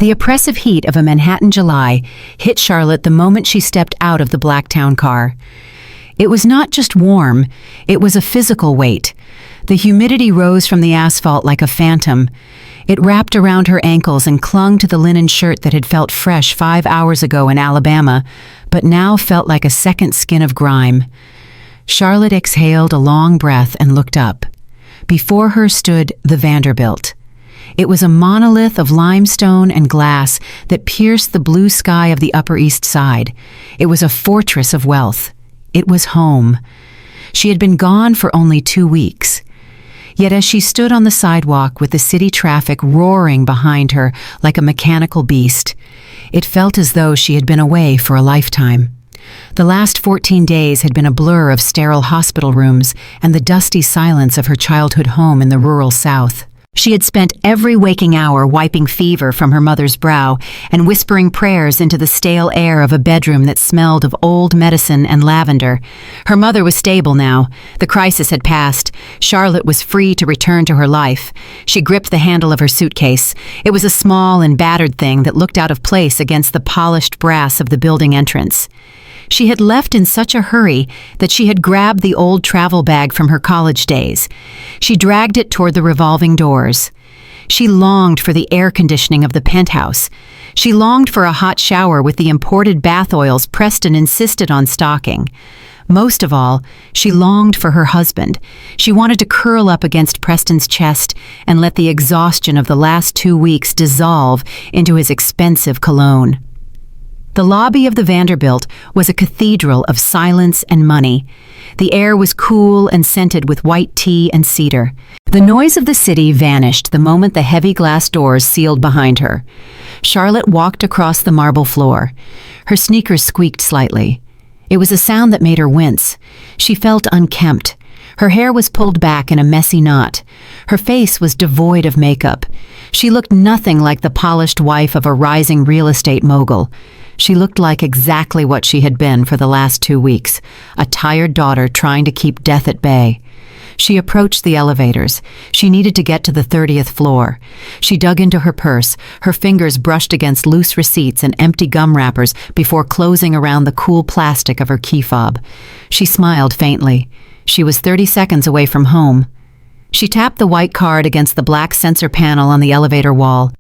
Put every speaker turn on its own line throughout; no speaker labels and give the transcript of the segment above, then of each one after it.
The oppressive heat of a Manhattan July hit Charlotte the moment she stepped out of the Blacktown car. It was not just warm, it was a physical weight. The humidity rose from the asphalt like a phantom. It wrapped around her ankles and clung to the linen shirt that had felt fresh 5 hours ago in Alabama, but now felt like a second skin of grime. Charlotte exhaled a long breath and looked up. Before her stood the Vanderbilt. It was a monolith of limestone and glass that pierced the blue sky of the Upper East Side. It was a fortress of wealth. It was home. She had been gone for only 2 weeks. Yet as she stood on the sidewalk with the city traffic roaring behind her like a mechanical beast, it felt as though she had been away for a lifetime. The last 14 days had been a blur of sterile hospital rooms and the dusty silence of her childhood home in the rural South. She had spent every waking hour wiping fever from her mother's brow and whispering prayers into the stale air of a bedroom that smelled of old medicine and lavender. Her mother was stable now. The crisis had passed. Charlotte was free to return to her life. She gripped the handle of her suitcase. It was a small and battered thing that looked out of place against the polished brass of the building entrance. She had left in such a hurry that she had grabbed the old travel bag from her college days. She dragged it toward the revolving doors. She longed for the air conditioning of the penthouse. She longed for a hot shower with the imported bath oils Preston insisted on stocking. Most of all, she longed for her husband. She wanted to curl up against Preston's chest and let the exhaustion of the last 2 weeks dissolve into his expensive cologne. The lobby of the Vanderbilt was a cathedral of silence and money. The air was cool and scented with white tea and cedar. The noise of the city vanished the moment the heavy glass doors sealed behind her. Charlotte walked across the marble floor. Her sneakers squeaked slightly. It was a sound that made her wince. She felt unkempt. Her hair was pulled back in a messy knot. Her face was devoid of makeup. She looked nothing like the polished wife of a rising real estate mogul. She looked like exactly what she had been for the last 2 weeks, a tired daughter trying to keep death at bay. She approached the elevators. She needed to get to the 30th floor. She dug into her purse. Her fingers brushed against loose receipts and empty gum wrappers before closing around the cool plastic of her key fob. She smiled faintly. She was 30 seconds away from home. She tapped the white card against the black sensor panel on the elevator wall.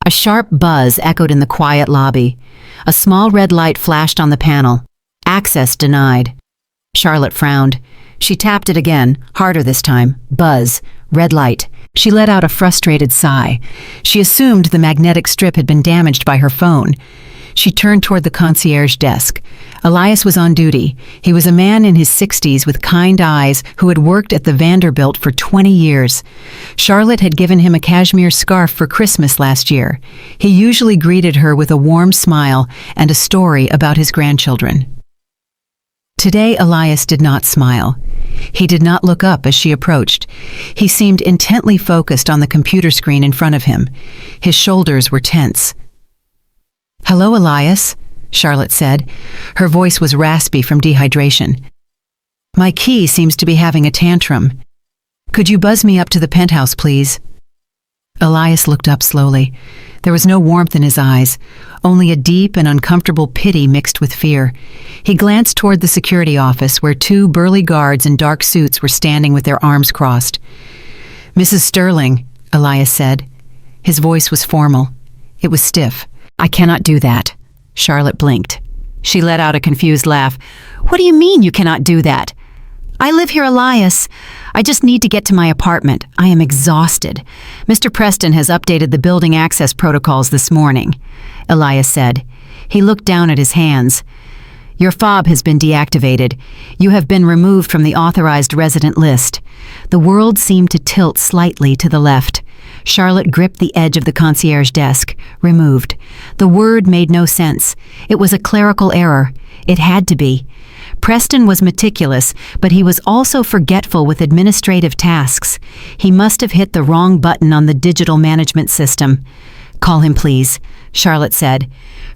A sharp buzz echoed in the quiet lobby. A small red light flashed on the panel. Access denied. Charlotte frowned. She tapped it again, harder this time. Buzz. Red light. She let out a frustrated sigh. She assumed the magnetic strip had been damaged by her phone. She turned toward the concierge desk. Elias was on duty. He was a man in his 60s with kind eyes who had worked at the Vanderbilt for 20 years. Charlotte had given him a cashmere scarf for Christmas last year. He usually greeted her with a warm smile and a story about his grandchildren. Today, Elias did not smile. He did not look up as she approached. He seemed intently focused on the computer screen in front of him. His shoulders were tense. "Hello, Elias," Charlotte said. Her voice was raspy from dehydration. "My key seems to be having a tantrum. Could you buzz me up to the penthouse, please?" Elias looked up slowly. There was no warmth in his eyes, only a deep and uncomfortable pity mixed with fear. He glanced toward the security office where 2 burly guards in dark suits were standing with their arms crossed. "Mrs. Sterling," Elias said. His voice was formal. It was stiff. "I cannot do that." Charlotte blinked. She let out a confused laugh. "What do you mean you cannot do that?" "I live here, Elias. I just need to get to my apartment. I am exhausted. Mr. Preston has updated the building access protocols this morning," Elias said. He looked down at his hands. "Your fob has been deactivated. You have been removed from the authorized resident list." The world seemed to tilt slightly to the left. Charlotte gripped the edge of the concierge desk. Removed. The word made no sense. It was a clerical error. It had to be. Preston was meticulous, but he was also forgetful with administrative tasks. He must have hit the wrong button on the digital management system. "Call him, please," Charlotte said.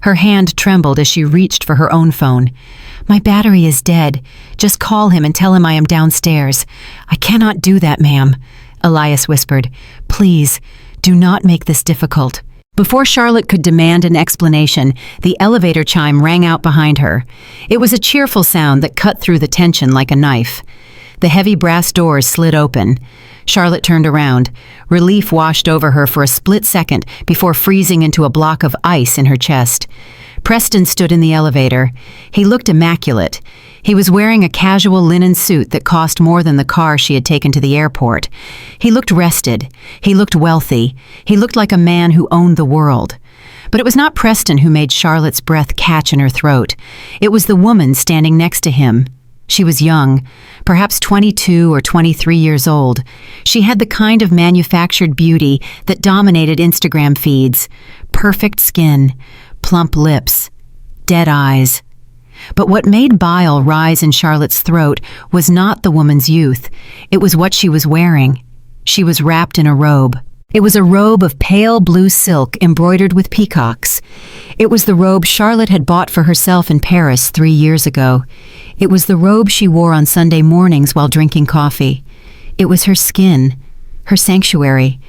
Her hand trembled as she reached for her own phone. "My battery is dead. Just call him and tell him I am downstairs." "I cannot do that, ma'am," Elias whispered. "Please, do not make this difficult." Before Charlotte could demand an explanation, the elevator chime rang out behind her. It was a cheerful sound that cut through the tension like a knife. The heavy brass doors slid open. Charlotte turned around. Relief washed over her for a split second before freezing into a block of ice in her chest. Preston stood in the elevator. He looked immaculate. He was wearing a casual linen suit that cost more than the car she had taken to the airport. He looked rested. He looked wealthy. He looked like a man who owned the world. But it was not Preston who made Charlotte's breath catch in her throat. It was the woman standing next to him. She was young, perhaps 22 or 23 years old. She had the kind of manufactured beauty that dominated Instagram feeds. Perfect skin, plump lips, dead eyes. But what made bile rise in Charlotte's throat was not the woman's youth. It was what she was wearing. She was wrapped in a robe. It was a robe of pale blue silk embroidered with peacocks. It was the robe Charlotte had bought for herself in Paris 3 years ago. It was the robe she wore on Sunday mornings while drinking coffee. It was her skin, her sanctuary,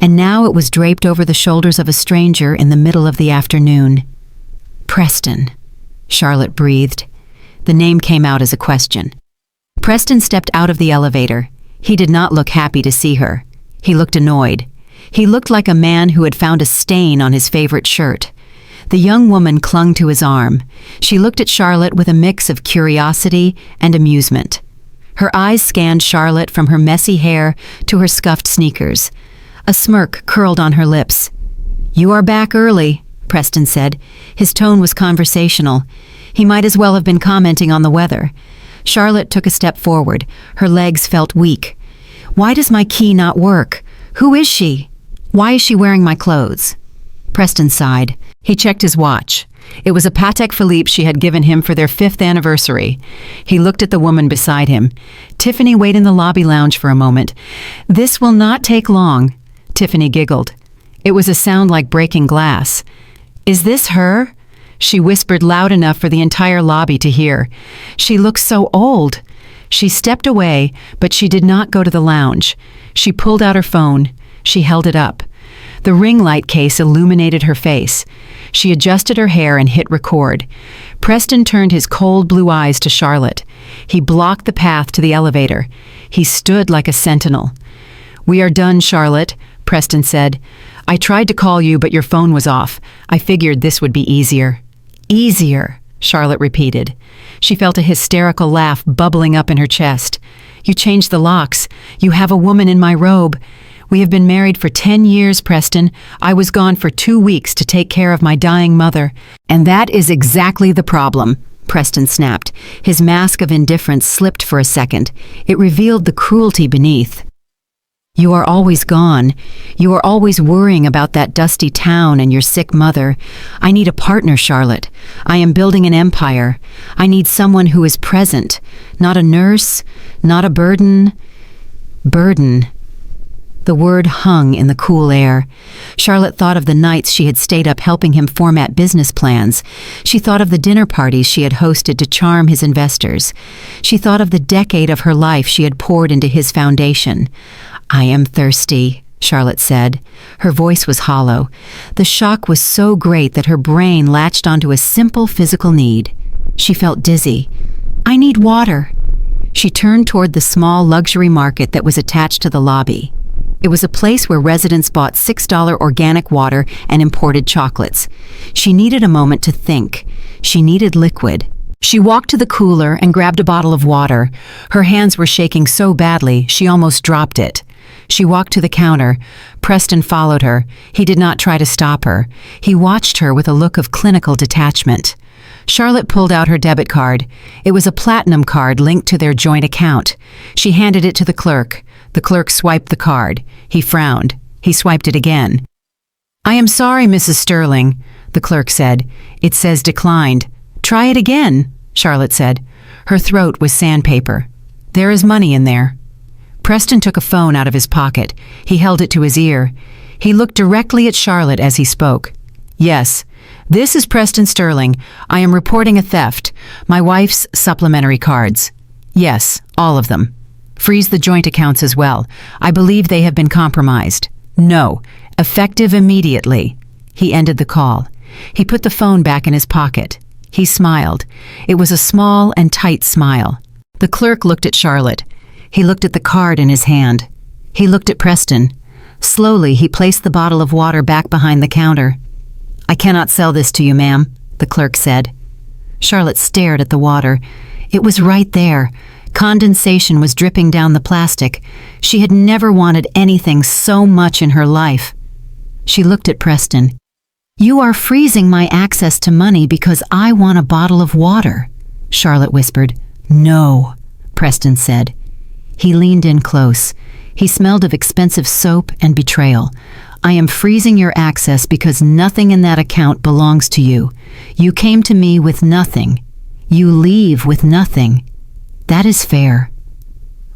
and now it was draped over the shoulders of a stranger in the middle of the afternoon. Preston, Charlotte breathed. The name came out as a question. Preston stepped out of the elevator. He did not look happy to see her. He looked annoyed. He looked like a man who had found a stain on his favorite shirt. The young woman clung to his arm. She looked at Charlotte with a mix of curiosity and amusement. Her eyes scanned Charlotte from her messy hair to her scuffed sneakers. A smirk curled on her lips. "You are back early," Preston said. His tone was conversational. He might as well have been commenting on the weather. Charlotte took a step forward. Her legs felt weak. "Why does my key not work? Who is she? Why is she wearing my clothes?" Preston sighed. He checked his watch. It was a Patek Philippe she had given him for their 5th anniversary. He looked at the woman beside him. "Tiffany, wait in the lobby lounge for a moment." "This will not take long," Tiffany giggled. It was a sound like breaking glass. "Is this her?" She whispered loud enough for the entire lobby to hear. "She looks so old." She stepped away, but she did not go to the lounge. She pulled out her phone. She held it up. The ring light case illuminated her face. She adjusted her hair and hit record. Preston turned his cold blue eyes to Charlotte. He blocked the path to the elevator. He stood like a sentinel. "We are done, Charlotte," Preston said. "I tried to call you, but your phone was off. I figured this would be easier." "Easier," Charlotte repeated. She felt a hysterical laugh bubbling up in her chest. "You changed the locks. You have a woman in my robe. We have been married for 10 years, Preston. I was gone for 2 weeks to take care of my dying mother." "And that is exactly the problem," Preston snapped. His mask of indifference slipped for a second. It revealed the cruelty beneath. "You are always gone. You are always worrying about that dusty town and your sick mother. I need a partner, Charlotte. I am building an empire. I need someone who is present, not a nurse, not a burden." Burden. The word hung in the cool air. Charlotte thought of the nights she had stayed up helping him format business plans. She thought of the dinner parties she had hosted to charm his investors. She thought of the decade of her life she had poured into his foundation. "I am thirsty," Charlotte said. Her voice was hollow. The shock was so great that her brain latched onto a simple physical need. She felt dizzy. "I need water." She turned toward the small luxury market that was attached to the lobby. It was a place where residents bought $6 organic water and imported chocolates. She needed a moment to think. She needed liquid. She walked to the cooler and grabbed a bottle of water. Her hands were shaking so badly, she almost dropped it. She walked to the counter. Preston followed her. He did not try to stop her. He watched her with a look of clinical detachment. Charlotte pulled out her debit card. It was a platinum card linked to their joint account. She handed it to the clerk. The clerk swiped the card. He frowned. He swiped it again. "I am sorry, Mrs. Sterling," the clerk said. "It says declined." "Try it again," Charlotte said. Her throat was sandpaper. "There is money in there." Preston took a phone out of his pocket. He held it to his ear. He looked directly at Charlotte as he spoke. "Yes, this is Preston Sterling. I am reporting a theft. My wife's supplementary cards. Yes, all of them. Freeze the joint accounts as well. I believe they have been compromised." "No, effective immediately." He ended the call. He put the phone back in his pocket. He smiled. It was a small and tight smile. The clerk looked at Charlotte. He looked at the card in his hand. He looked at Preston. Slowly, he placed the bottle of water back behind the counter. "I cannot sell this to you, ma'am," the clerk said. Charlotte stared at the water. It was right there. Condensation was dripping down the plastic. She had never wanted anything so much in her life. She looked at Preston. "You are freezing my access to money because I want a bottle of water," Charlotte whispered. "No," Preston said. He leaned in close. He smelled of expensive soap and betrayal. "I am freezing your access because nothing in that account belongs to you. You came to me with nothing. You leave with nothing. That is fair."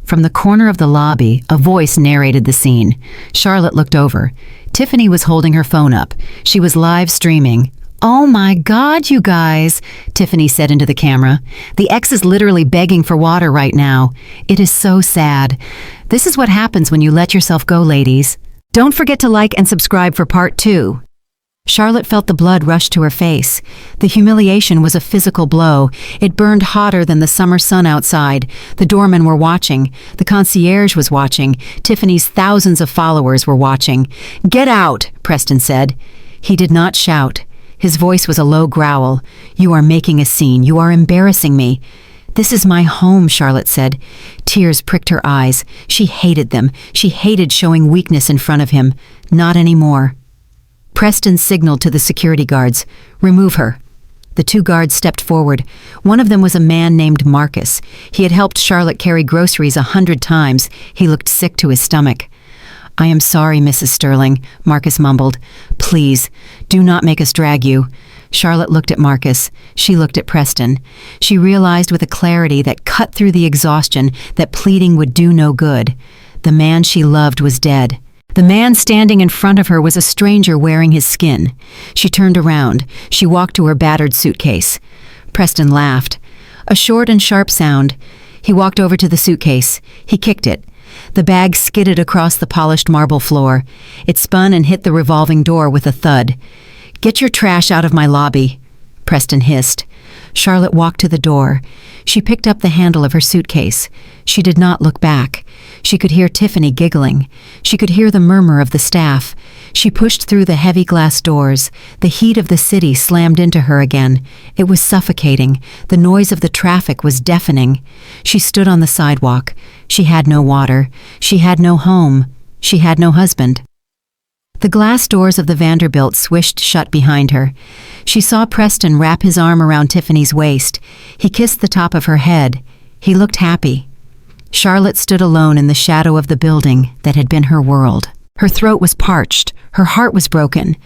From the corner of the lobby, a voice narrated the scene. Charlotte looked over. Tiffany was holding her phone up. She was live streaming. "Oh my God, you guys," Tiffany said into the camera. "The ex is literally begging for water right now. It is so sad. This is what happens when you let yourself go, ladies. Don't forget to like and subscribe for part 2. Charlotte felt the blood rush to her face. The humiliation was a physical blow. It burned hotter than the summer sun outside. The doormen were watching. The concierge was watching. Tiffany's thousands of followers were watching. "Get out," Preston said. He did not shout. His voice was a low growl. "You are making a scene. You are embarrassing me." "This is my home," Charlotte said. Tears pricked her eyes. She hated them. She hated showing weakness in front of him. Not anymore. Preston signaled to the security guards. "Remove her." The 2 guards stepped forward. One of them was a man named Marcus. He had helped Charlotte carry groceries 100 times. He looked sick to his stomach. "I am sorry, Mrs. Sterling," Marcus mumbled. "Please, do not make us drag you." Charlotte looked at Marcus. She looked at Preston. She realized with a clarity that cut through the exhaustion that pleading would do no good. The man she loved was dead. The man standing in front of her was a stranger wearing his skin. She turned around. She walked to her battered suitcase. Preston laughed. A short and sharp sound. He walked over to the suitcase. He kicked it. The bag skidded across the polished marble floor. It spun and hit the revolving door with a thud. "Get your trash out of my lobby," Preston hissed. Charlotte walked to the door. She picked up the handle of her suitcase. She did not look back. She could hear Tiffany giggling. She could hear the murmur of the staff. She pushed through the heavy glass doors. The heat of the city slammed into her again. It was suffocating. The noise of the traffic was deafening. She stood on the sidewalk. She had no water. She had no home. She had no husband. The glass doors of the Vanderbilt swished shut behind her. She saw Preston wrap his arm around Tiffany's waist. He kissed the top of her head. He looked happy. Charlotte stood alone in the shadow of the building that had been her world. Her throat was parched. Her heart was broken.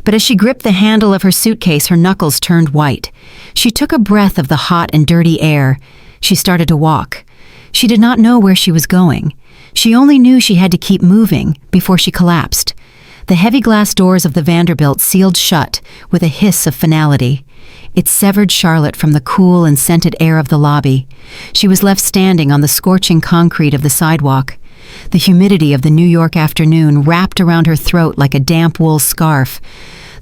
But as she gripped the handle of her suitcase, her knuckles turned white. She took a breath of the hot and dirty air. She started to walk. She did not know where she was going. She only knew she had to keep moving before she collapsed. The heavy glass doors of the Vanderbilt sealed shut with a hiss of finality. It severed Charlotte from the cool and scented air of the lobby. She was left standing on the scorching concrete of the sidewalk. The humidity of the New York afternoon wrapped around her throat like a damp wool scarf.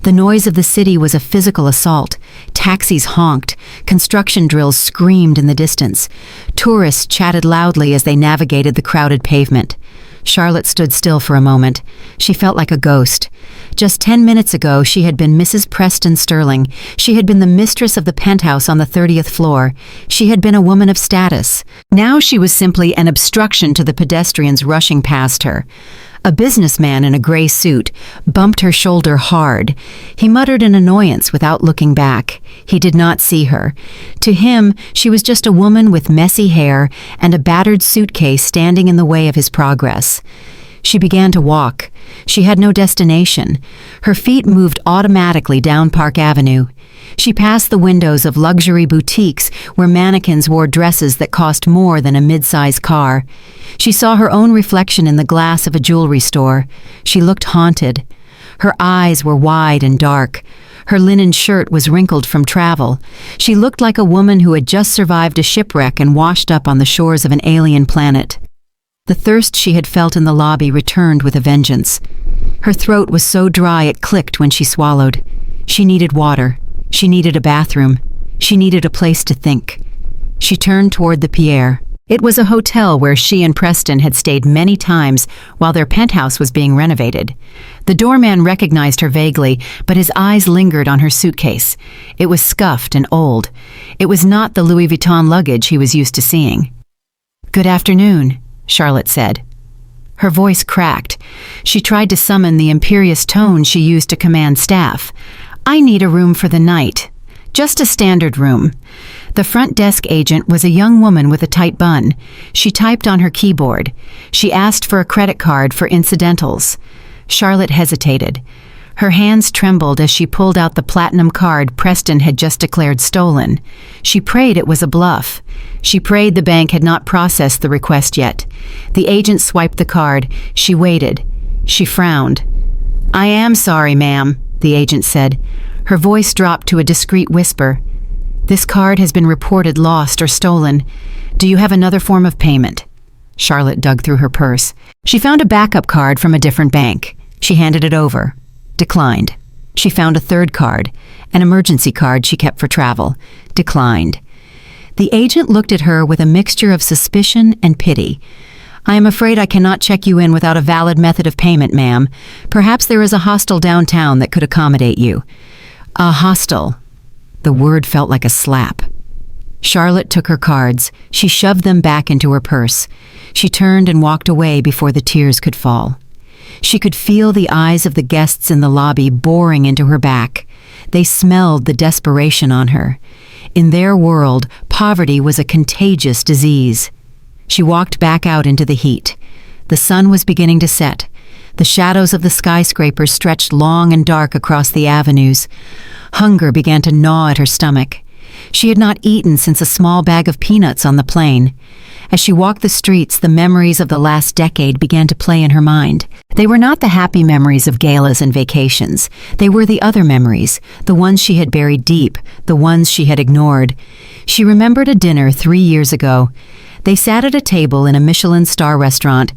The noise of the city was a physical assault. Taxis honked. Construction drills screamed in the distance. Tourists chatted loudly as they navigated the crowded pavement. Charlotte stood still for a moment. She felt like a ghost. Just 10 minutes ago, she had been Mrs. Preston Sterling. She had been the mistress of the penthouse on the 30th floor. She had been a woman of status. Now she was simply an obstruction to the pedestrians rushing past her. A businessman in a gray suit bumped her shoulder hard. He muttered in annoyance without looking back. He did not see her. To him, she was just a woman with messy hair and a battered suitcase standing in the way of his progress. She began to walk. She had no destination. Her feet moved automatically down Park Avenue. She passed the windows of luxury boutiques where mannequins wore dresses that cost more than a mid-size car. She saw her own reflection in the glass of a jewelry store. She looked haunted. Her eyes were wide and dark. Her linen shirt was wrinkled from travel. She looked like a woman who had just survived a shipwreck and washed up on the shores of an alien planet. The thirst she had felt in the lobby returned with a vengeance. Her throat was so dry it clicked when she swallowed. She needed water. She needed a bathroom. She needed a place to think. She turned toward the Pierre. It was a hotel where she and Preston had stayed many times while their penthouse was being renovated. The doorman recognized her vaguely, but his eyes lingered on her suitcase. It was scuffed and old. It was not the Louis Vuitton luggage he was used to seeing. "Good afternoon," Charlotte said. Her voice cracked. She tried to summon the imperious tone she used to command staff. "I need a room for the night. Just a standard room." The front desk agent was a young woman with a tight bun. She typed on her keyboard. She asked for a credit card for incidentals. Charlotte hesitated. Her hands trembled as she pulled out the platinum card Preston had just declared stolen. She prayed it was a bluff. She prayed the bank had not processed the request yet. The agent swiped the card. She waited. She frowned. "I am sorry, ma'am," the agent said. Her voice dropped to a discreet whisper. "This card has been reported lost or stolen. Do you have another form of payment?" Charlotte dug through her purse. She found a backup card from a different bank. She handed it over. Declined. She found a third card, an emergency card she kept for travel. Declined. The agent looked at her with a mixture of suspicion and pity. "I am afraid I cannot check you in without a valid method of payment, ma'am. Perhaps there is a hostel downtown that could accommodate you." A hostel. The word felt like a slap. Charlotte took her cards. She shoved them back into her purse. She turned and walked away before the tears could fall. She could feel the eyes of the guests in the lobby boring into her back. They smelled the desperation on her. In their world, poverty was a contagious disease. She walked back out into the heat. The sun was beginning to set. The shadows of the skyscrapers stretched long and dark across the avenues. Hunger began to gnaw at her stomach. She had not eaten since a small bag of peanuts on the plane. As she walked the streets, the memories of the last decade began to play in her mind. They were not the happy memories of galas and vacations. They were the other memories, the ones she had buried deep, the ones she had ignored. She remembered a dinner 3 years ago. They sat at a table in a Michelin star restaurant.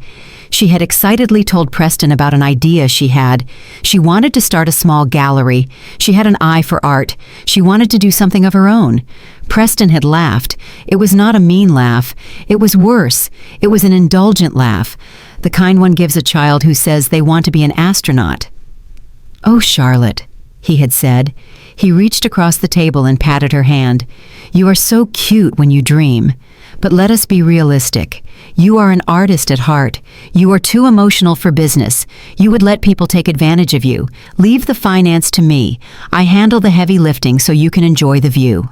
She had excitedly told Preston about an idea she had. She wanted to start a small gallery. She had an eye for art. She wanted to do something of her own. Preston had laughed. It was not a mean laugh. It was worse. It was an indulgent laugh, the kind one gives a child who says they want to be an astronaut. "Oh, Charlotte," he had said. He reached across the table and patted her hand. "You are so cute when you dream. But let us be realistic. You are an artist at heart. You are too emotional for business. You would let people take advantage of you. Leave the finance to me. I handle the heavy lifting so you can enjoy the view."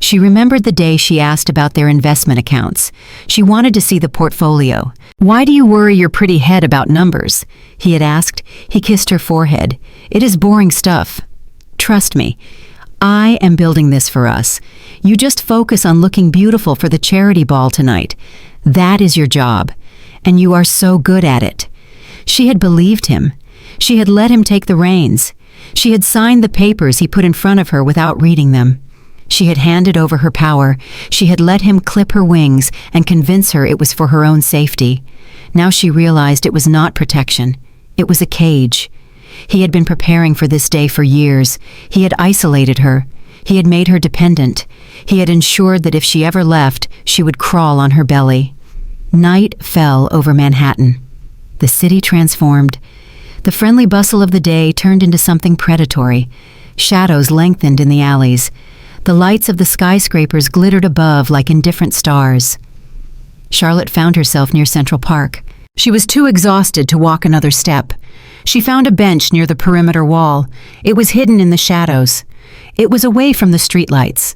She remembered the day she asked about their investment accounts. She wanted to see the portfolio. "Why do you worry your pretty head about numbers?" he had asked. He kissed her forehead. "It is boring stuff. Trust me. I am building this for us. You just focus on looking beautiful for the charity ball tonight. That is your job. And you are so good at it." She had believed him. She had let him take the reins. She had signed the papers he put in front of her without reading them. She had handed over her power. She had let him clip her wings and convince her it was for her own safety. Now she realized it was not protection. It was a cage. He had been preparing for this day for years. He had isolated her. He had made her dependent. He had ensured that if she ever left, she would crawl on her belly. Night fell over Manhattan. The city transformed. The friendly bustle of the day turned into something predatory. Shadows lengthened in the alleys. The lights of the skyscrapers glittered above like indifferent stars. Charlotte found herself near Central Park. She was too exhausted to walk another step. She found a bench near the perimeter wall. It was hidden in the shadows. It was away from the streetlights.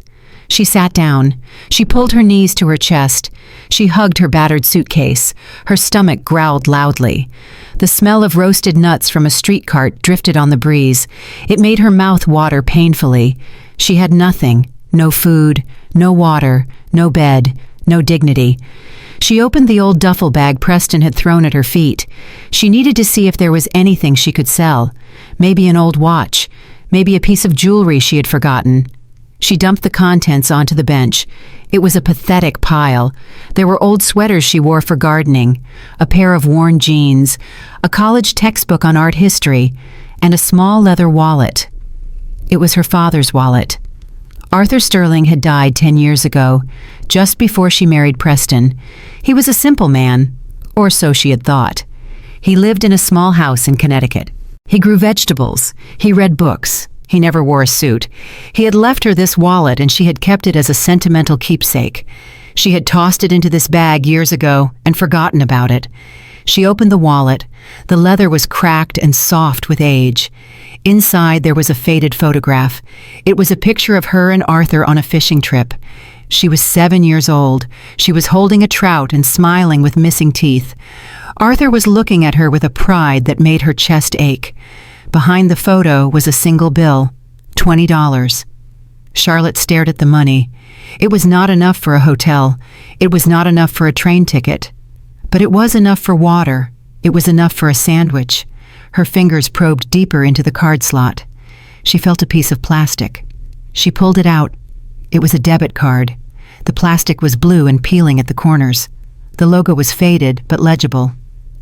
She sat down. She pulled her knees to her chest. She hugged her battered suitcase. Her stomach growled loudly. The smell of roasted nuts from a street cart drifted on the breeze. It made her mouth water painfully. She had nothing. No food, no water, no bed, no dignity. She opened the old duffel bag Preston had thrown at her feet. She needed to see if there was anything she could sell. Maybe an old watch. Maybe a piece of jewelry she had forgotten. She dumped the contents onto the bench. It was a pathetic pile. There were old sweaters she wore for gardening, a pair of worn jeans, a college textbook on art history, and a small leather wallet. It was her father's wallet. Arthur Sterling had died 10 years ago, just before she married Preston. He was a simple man, or so she had thought. He lived in a small house in Connecticut. He grew vegetables. He read books. He never wore a suit. He had left her this wallet, and she had kept it as a sentimental keepsake. She had tossed it into this bag years ago and forgotten about it. She opened the wallet. The leather was cracked and soft with age. Inside there was a faded photograph. It was a picture of her and Arthur on a fishing trip. She was 7 years old. She was holding a trout and smiling with missing teeth. Arthur was looking at her with a pride that made her chest ache. Behind the photo was a single bill, $20. Charlotte stared at the money. It was not enough for a hotel. It was not enough for a train ticket. But it was enough for water. It was enough for a sandwich. Her fingers probed deeper into the card slot. She felt a piece of plastic. She pulled it out. It was a debit card. The plastic was blue and peeling at the corners. The logo was faded but legible.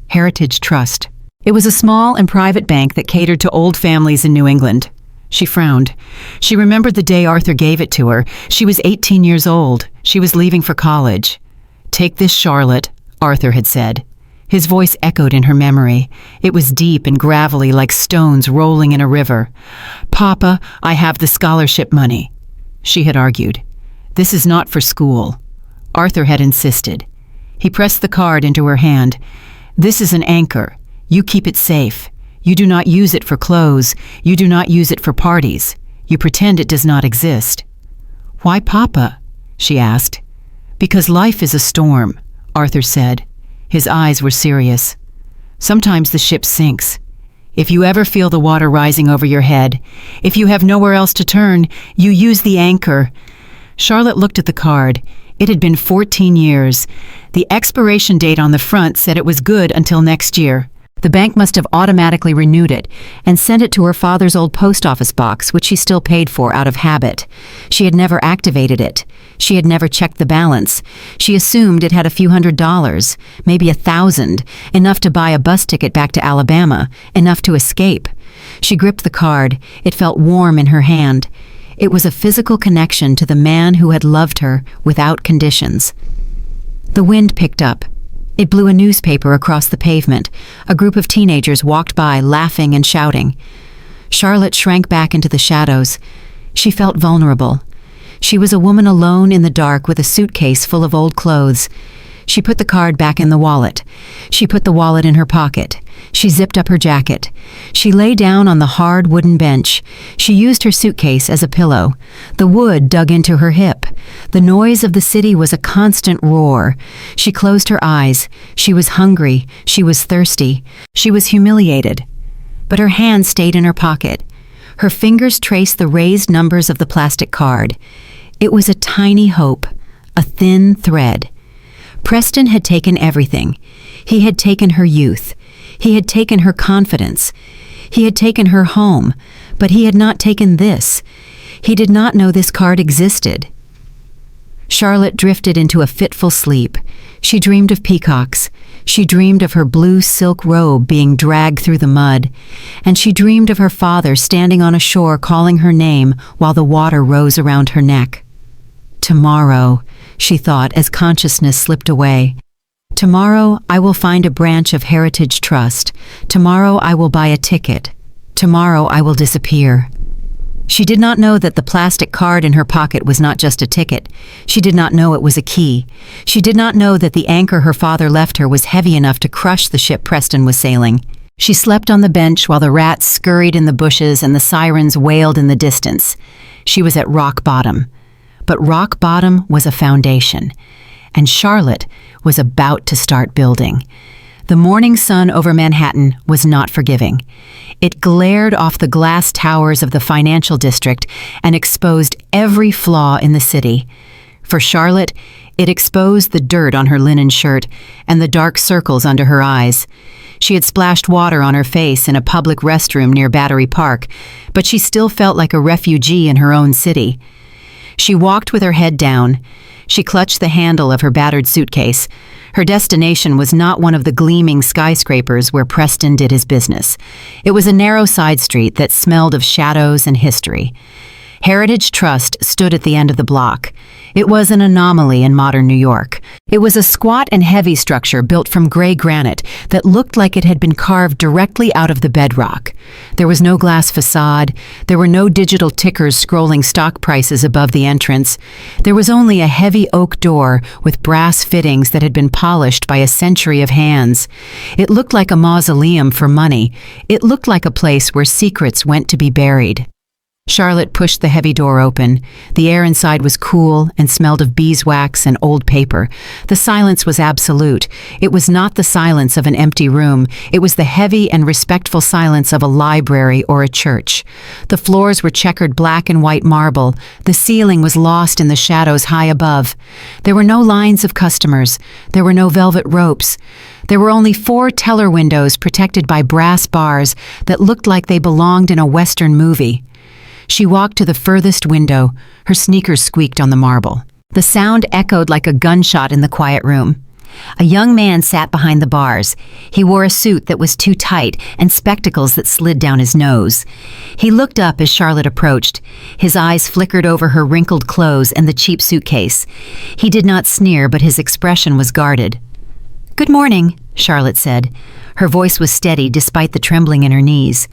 Heritage Trust. It was a small and private bank that catered to old families in New England. She frowned. She remembered the day Arthur gave it to her. She was 18 years old. She was leaving for college. "Take this, Charlotte," Arthur had said. His voice echoed in her memory. It was deep and gravelly like stones rolling in a river. "Papa, I have the scholarship money," she had argued. "This is not for school." Arthur had insisted. He pressed the card into her hand. "This is an anchor. You keep it safe. You do not use it for clothes. You do not use it for parties. You pretend it does not exist." "Why, Papa?" she asked. "Because life is a storm," Arthur said. His eyes were serious. "Sometimes the ship sinks. If you ever feel the water rising over your head, if you have nowhere else to turn, you use the anchor." Charlotte looked at the card. It had been 14 years. The expiration date on the front said it was good until next year. The bank must have automatically renewed it and sent it to her father's old post office box, which she still paid for out of habit. She had never activated it. She had never checked the balance. She assumed it had a few $100s, maybe 1,000, enough to buy a bus ticket back to Alabama, enough to escape. She gripped the card. It felt warm in her hand. It was a physical connection to the man who had loved her without conditions. The wind picked up. It blew a newspaper across the pavement. A group of teenagers walked by, laughing and shouting. Charlotte shrank back into the shadows. She felt vulnerable. She was a woman alone in the dark with a suitcase full of old clothes. She put the card back in the wallet. She put the wallet in her pocket. She zipped up her jacket. She lay down on the hard wooden bench. She used her suitcase as a pillow. The wood dug into her hip. The noise of the city was a constant roar. She closed her eyes. She was hungry. She was thirsty. She was humiliated. But her hand stayed in her pocket. Her fingers traced the raised numbers of the plastic card. It was a tiny hope, a thin thread. Preston had taken everything. He had taken her youth. He had taken her confidence. He had taken her home, but he had not taken this. He did not know this card existed. Charlotte drifted into a fitful sleep. She dreamed of peacocks. She dreamed of her blue silk robe being dragged through the mud. And she dreamed of her father standing on a shore calling her name while the water rose around her neck. Tomorrow, she thought as consciousness slipped away. Tomorrow I will find a branch of Heritage Trust. Tomorrow I will buy a ticket. Tomorrow I will disappear. She did not know that the plastic card in her pocket was not just a ticket. She did not know it was a key. She did not know that the anchor her father left her was heavy enough to crush the ship Preston was sailing. She slept on the bench while the rats scurried in the bushes and the sirens wailed in the distance. She was at rock bottom. But rock bottom was a foundation, and Charlotte was about to start building. The morning sun over Manhattan was not forgiving. It glared off the glass towers of the financial district and exposed every flaw in the city. For Charlotte, it exposed the dirt on her linen shirt and the dark circles under her eyes. She had splashed water on her face in a public restroom near Battery Park, but she still felt like a refugee in her own city. She walked with her head down. She clutched the handle of her battered suitcase. Her destination was not one of the gleaming skyscrapers where Preston did his business. It was a narrow side street that smelled of shadows and history. Heritage Trust stood at the end of the block. It was an anomaly in modern New York. It was a squat and heavy structure built from gray granite that looked like it had been carved directly out of the bedrock. There was no glass facade. There were no digital tickers scrolling stock prices above the entrance. There was only a heavy oak door with brass fittings that had been polished by a century of hands. It looked like a mausoleum for money. It looked like a place where secrets went to be buried. Charlotte pushed the heavy door open. The air inside was cool and smelled of beeswax and old paper. The silence was absolute. It was not the silence of an empty room. It was the heavy and respectful silence of a library or a church. The floors were checkered black and white marble. The ceiling was lost in the shadows high above. There were no lines of customers. There were no velvet ropes. There were only 4 teller windows protected by brass bars that looked like they belonged in a Western movie. She walked to the furthest window. Her sneakers squeaked on the marble. The sound echoed like a gunshot in the quiet room. A young man sat behind the bars. He wore a suit that was too tight and spectacles that slid down his nose. He looked up as Charlotte approached. His eyes flickered over her wrinkled clothes and the cheap suitcase. He did not sneer, but his expression was guarded. "Good morning," Charlotte said. Her voice was steady despite the trembling in her knees.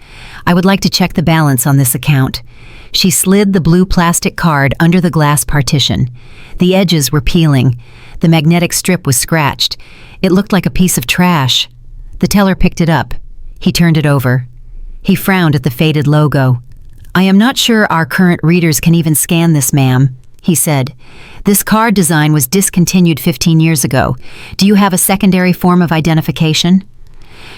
"I would like to check the balance on this account." She slid the blue plastic card under the glass partition. The edges were peeling. The magnetic strip was scratched. It looked like a piece of trash. The teller picked it up. He turned it over. He frowned at the faded logo. "I am not sure our current readers can even scan this, ma'am," he said. "This card design was discontinued 15 years ago. Do you have a secondary form of identification?"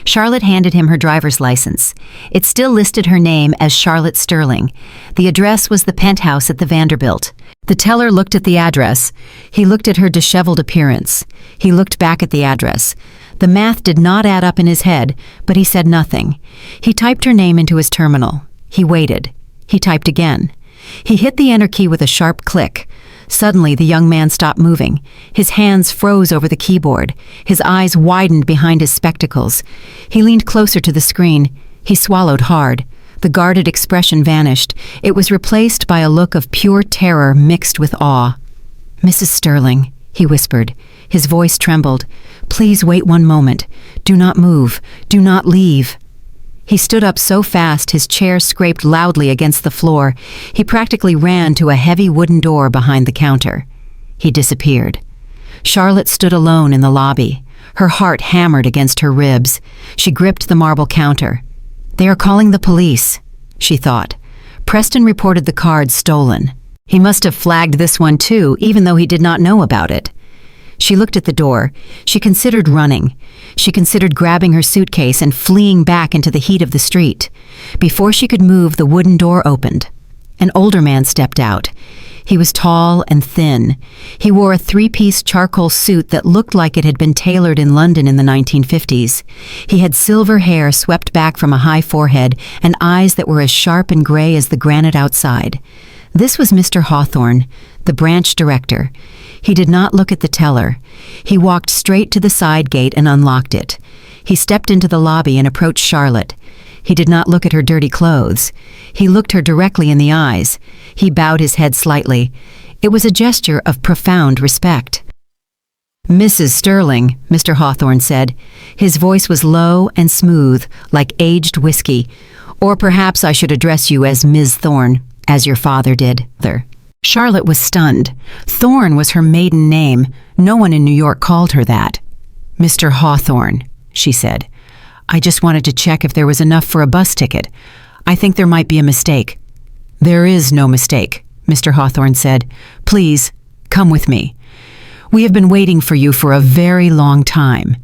Charlotte handed him her driver's license. It still listed her name as Charlotte Sterling. The address was the penthouse at the Vanderbilt. The teller looked at the address. He looked at her disheveled appearance. He looked back at the address. The math did not add up in his head, but he said nothing. He typed her name into his terminal. He waited. He typed again. He hit the enter key with a sharp click. Suddenly, the young man stopped moving. His hands froze over the keyboard. His eyes widened behind his spectacles. He leaned closer to the screen. He swallowed hard. The guarded expression vanished. It was replaced by a look of pure terror mixed with awe. "Mrs. Sterling," he whispered. His voice trembled. "Please wait one moment. Do not move. Do not leave." He stood up so fast his chair scraped loudly against the floor. He practically ran to a heavy wooden door behind the counter. He disappeared. Charlotte stood alone in the lobby. Her heart hammered against her ribs. She gripped the marble counter. "They are calling the police," she thought. Preston reported the card stolen. He must have flagged this one too, even though he did not know about it. She looked at the door. She considered running. She considered grabbing her suitcase and fleeing back into the heat of the street. Before she could move, the wooden door opened. An older man stepped out. He was tall and thin. He wore a 3-piece charcoal suit that looked like it had been tailored in London in the 1950s. He had silver hair swept back from a high forehead and eyes that were as sharp and gray as the granite outside. This was Mr. Hawthorne, the branch director. He did not look at the teller. He walked straight to the side gate and unlocked it. He stepped into the lobby and approached Charlotte. He did not look at her dirty clothes. He looked her directly in the eyes. He bowed his head slightly. It was a gesture of profound respect. "Mrs. Sterling," Mr. Hawthorne said. His voice was low and smooth, like aged whiskey. "Or perhaps I should address you as Ms. Thorne, as your father did." Charlotte was stunned. Thorne was her maiden name. No one in New York called her that. "Mr. Hawthorne," she said. "I just wanted to check if there was enough for a bus ticket. I think there might be a mistake." "There is no mistake," Mr. Hawthorne said. "Please, come with me. We have been waiting for you for a very long time."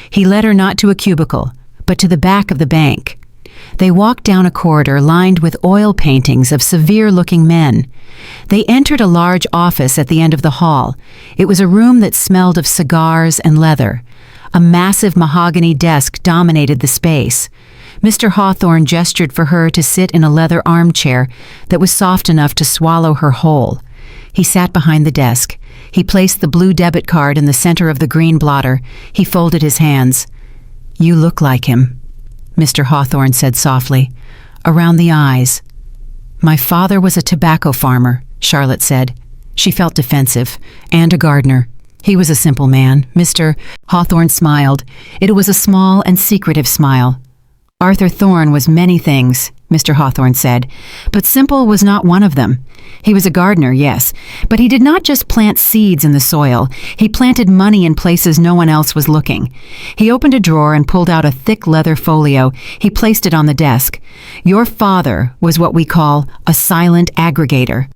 He led her not to a cubicle, but to the back of the bank. They walked down a corridor lined with oil paintings of severe-looking men. They entered a large office at the end of the hall. It was a room that smelled of cigars and leather. A massive mahogany desk dominated the space. Mr. Hawthorne gestured for her to sit in a leather armchair that was soft enough to swallow her whole. He sat behind the desk. He placed the blue debit card in the center of the green blotter. He folded his hands. "You look like him," Mr. Hawthorne said softly. "Around the eyes." "My father was a tobacco farmer," Charlotte said. She felt defensive, and a gardener. He was a simple man. Mr. Hawthorne smiled. It was a small and secretive smile. "Arthur Thorne was many things," Mr. Hawthorne said, "but simple was not one of them. He was a gardener, yes, but he did not just plant seeds in the soil. He planted money in places no one else was looking. He opened a drawer and pulled out a thick leather folio. He placed it on the desk. Your father was what we call a silent aggregator."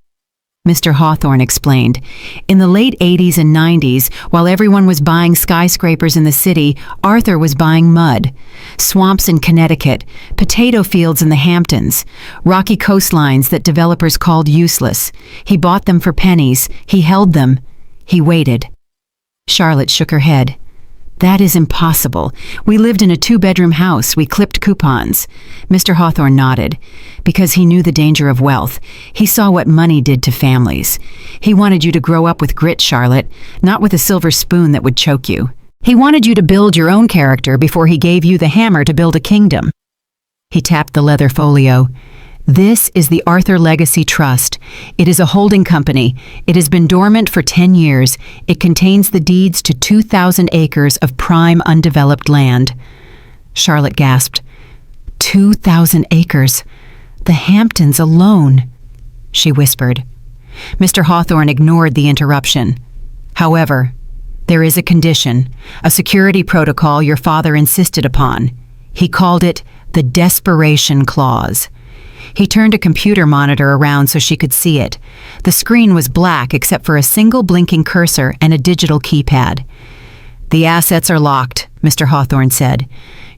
Mr. Hawthorne explained. In the late 80s and 90s, while everyone was buying skyscrapers in the city, Arthur was buying mud. Swamps in Connecticut, potato fields in the Hamptons, rocky coastlines that developers called useless. He bought them for pennies. He held them. He waited. Charlotte shook her head. "That is impossible. We lived in a 2-bedroom house. We clipped coupons." Mr. Hawthorne nodded. "Because he knew the danger of wealth. He saw what money did to families. He wanted you to grow up with grit, Charlotte, not with a silver spoon that would choke you. He wanted you to build your own character before he gave you the hammer to build a kingdom." He tapped the leather folio. "This is the Arthur Legacy Trust. It is a holding company. It has been dormant for 10 years. It contains the deeds to 2,000 acres of prime undeveloped land." Charlotte gasped. 2,000 acres. The Hamptons alone, she whispered. Mr. Hawthorne ignored the interruption. "However, there is a condition, a security protocol your father insisted upon. He called it the desperation clause." He turned a computer monitor around so she could see it. The screen was black except for a single blinking cursor and a digital keypad. "The assets are locked," Mr. Hawthorne said.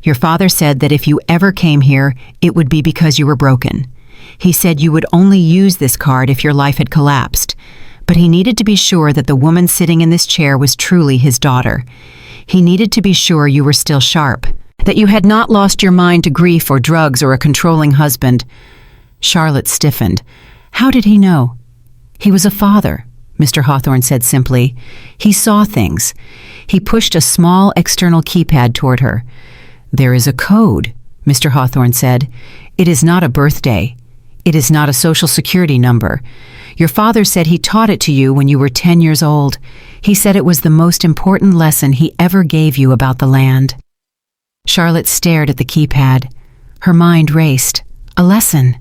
"Your father said that if you ever came here, it would be because you were broken. He said you would only use this card if your life had collapsed. But he needed to be sure that the woman sitting in this chair was truly his daughter. He needed to be sure you were still sharp, that you had not lost your mind to grief or drugs or a controlling husband." Charlotte stiffened. How did he know? "He was a father," Mr. Hawthorne said simply. "He saw things." He pushed a small external keypad toward her. "There is a code," Mr. Hawthorne said. "It is not a birthday. It is not a social security number. Your father said he taught it to you when you were 10 years old. He said it was the most important lesson he ever gave you about the land." Charlotte stared at the keypad. Her mind raced. A lesson.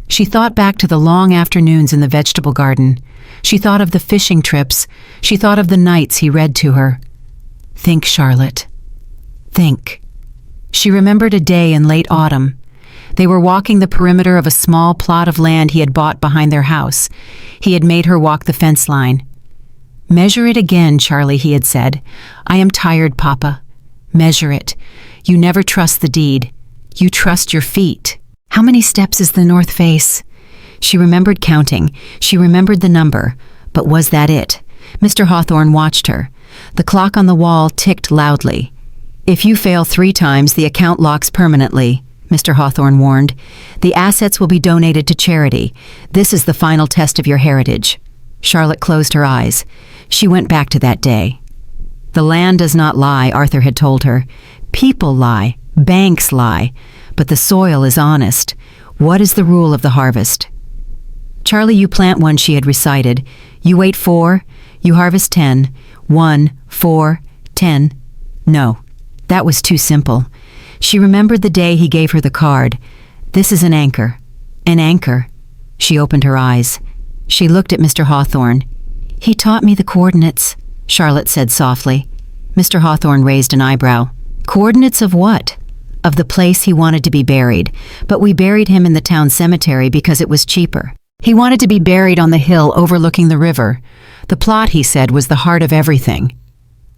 She thought back to the long afternoons in the vegetable garden. She thought of the fishing trips. She thought of the nights he read to her. "Think, Charlotte. Think." She remembered a day in late autumn. They were walking the perimeter of a small plot of land he had bought behind their house. He had made her walk the fence line. "Measure it again, Charlie," he had said. "I am tired, Papa. Measure it. You never trust the deed. You trust your feet. How many steps is the north face?" She remembered counting. She remembered the number. But was that it? Mr. Hawthorne watched her. The clock on the wall ticked loudly. "If you fail 3 times, the account locks permanently," Mr. Hawthorne warned. "The assets will be donated to charity. This is the final test of your heritage." Charlotte closed her eyes. She went back to that day. "The land does not lie," Arthur had told her. "People lie. Banks lie. But the soil is honest. What is the rule of the harvest?" "Charlie, you plant 1," she had recited. "You wait 4. You harvest 10. 1, 4, 10. No, that was too simple. She remembered the day he gave her the card. "This is an anchor. An anchor." She opened her eyes. She looked at Mr. Hawthorne. "He taught me the coordinates," Charlotte said softly. Mr. Hawthorne raised an eyebrow. "Coordinates of what?" "Of the place he wanted to be buried, but we buried him in the town cemetery because it was cheaper. He wanted to be buried on the hill overlooking the river. The plot, he said, was the heart of everything."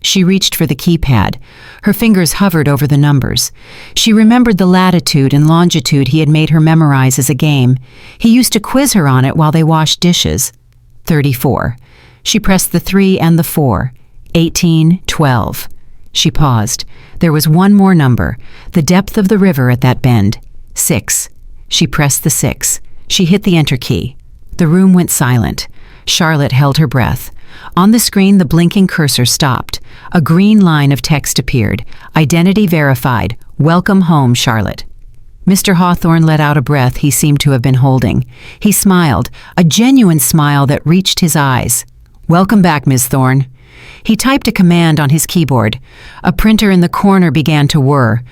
She reached for the keypad. Her fingers hovered over the numbers. She remembered the latitude and longitude he had made her memorize as a game. He used to quiz her on it while they washed dishes. 34. She pressed the 3 and the 4. 18, 12. She paused. There was one more number, the depth of the river at that bend. 6. She pressed the 6. She hit the enter key. The room went silent. Charlotte held her breath. On the screen, the blinking cursor stopped. A green line of text appeared. Identity verified. Welcome home, Charlotte. Mr. Hawthorne let out a breath he seemed to have been holding. He smiled, a genuine smile that reached his eyes. Welcome back, Ms. Thorne. He typed a command on his keyboard. A printer in the corner began to whir.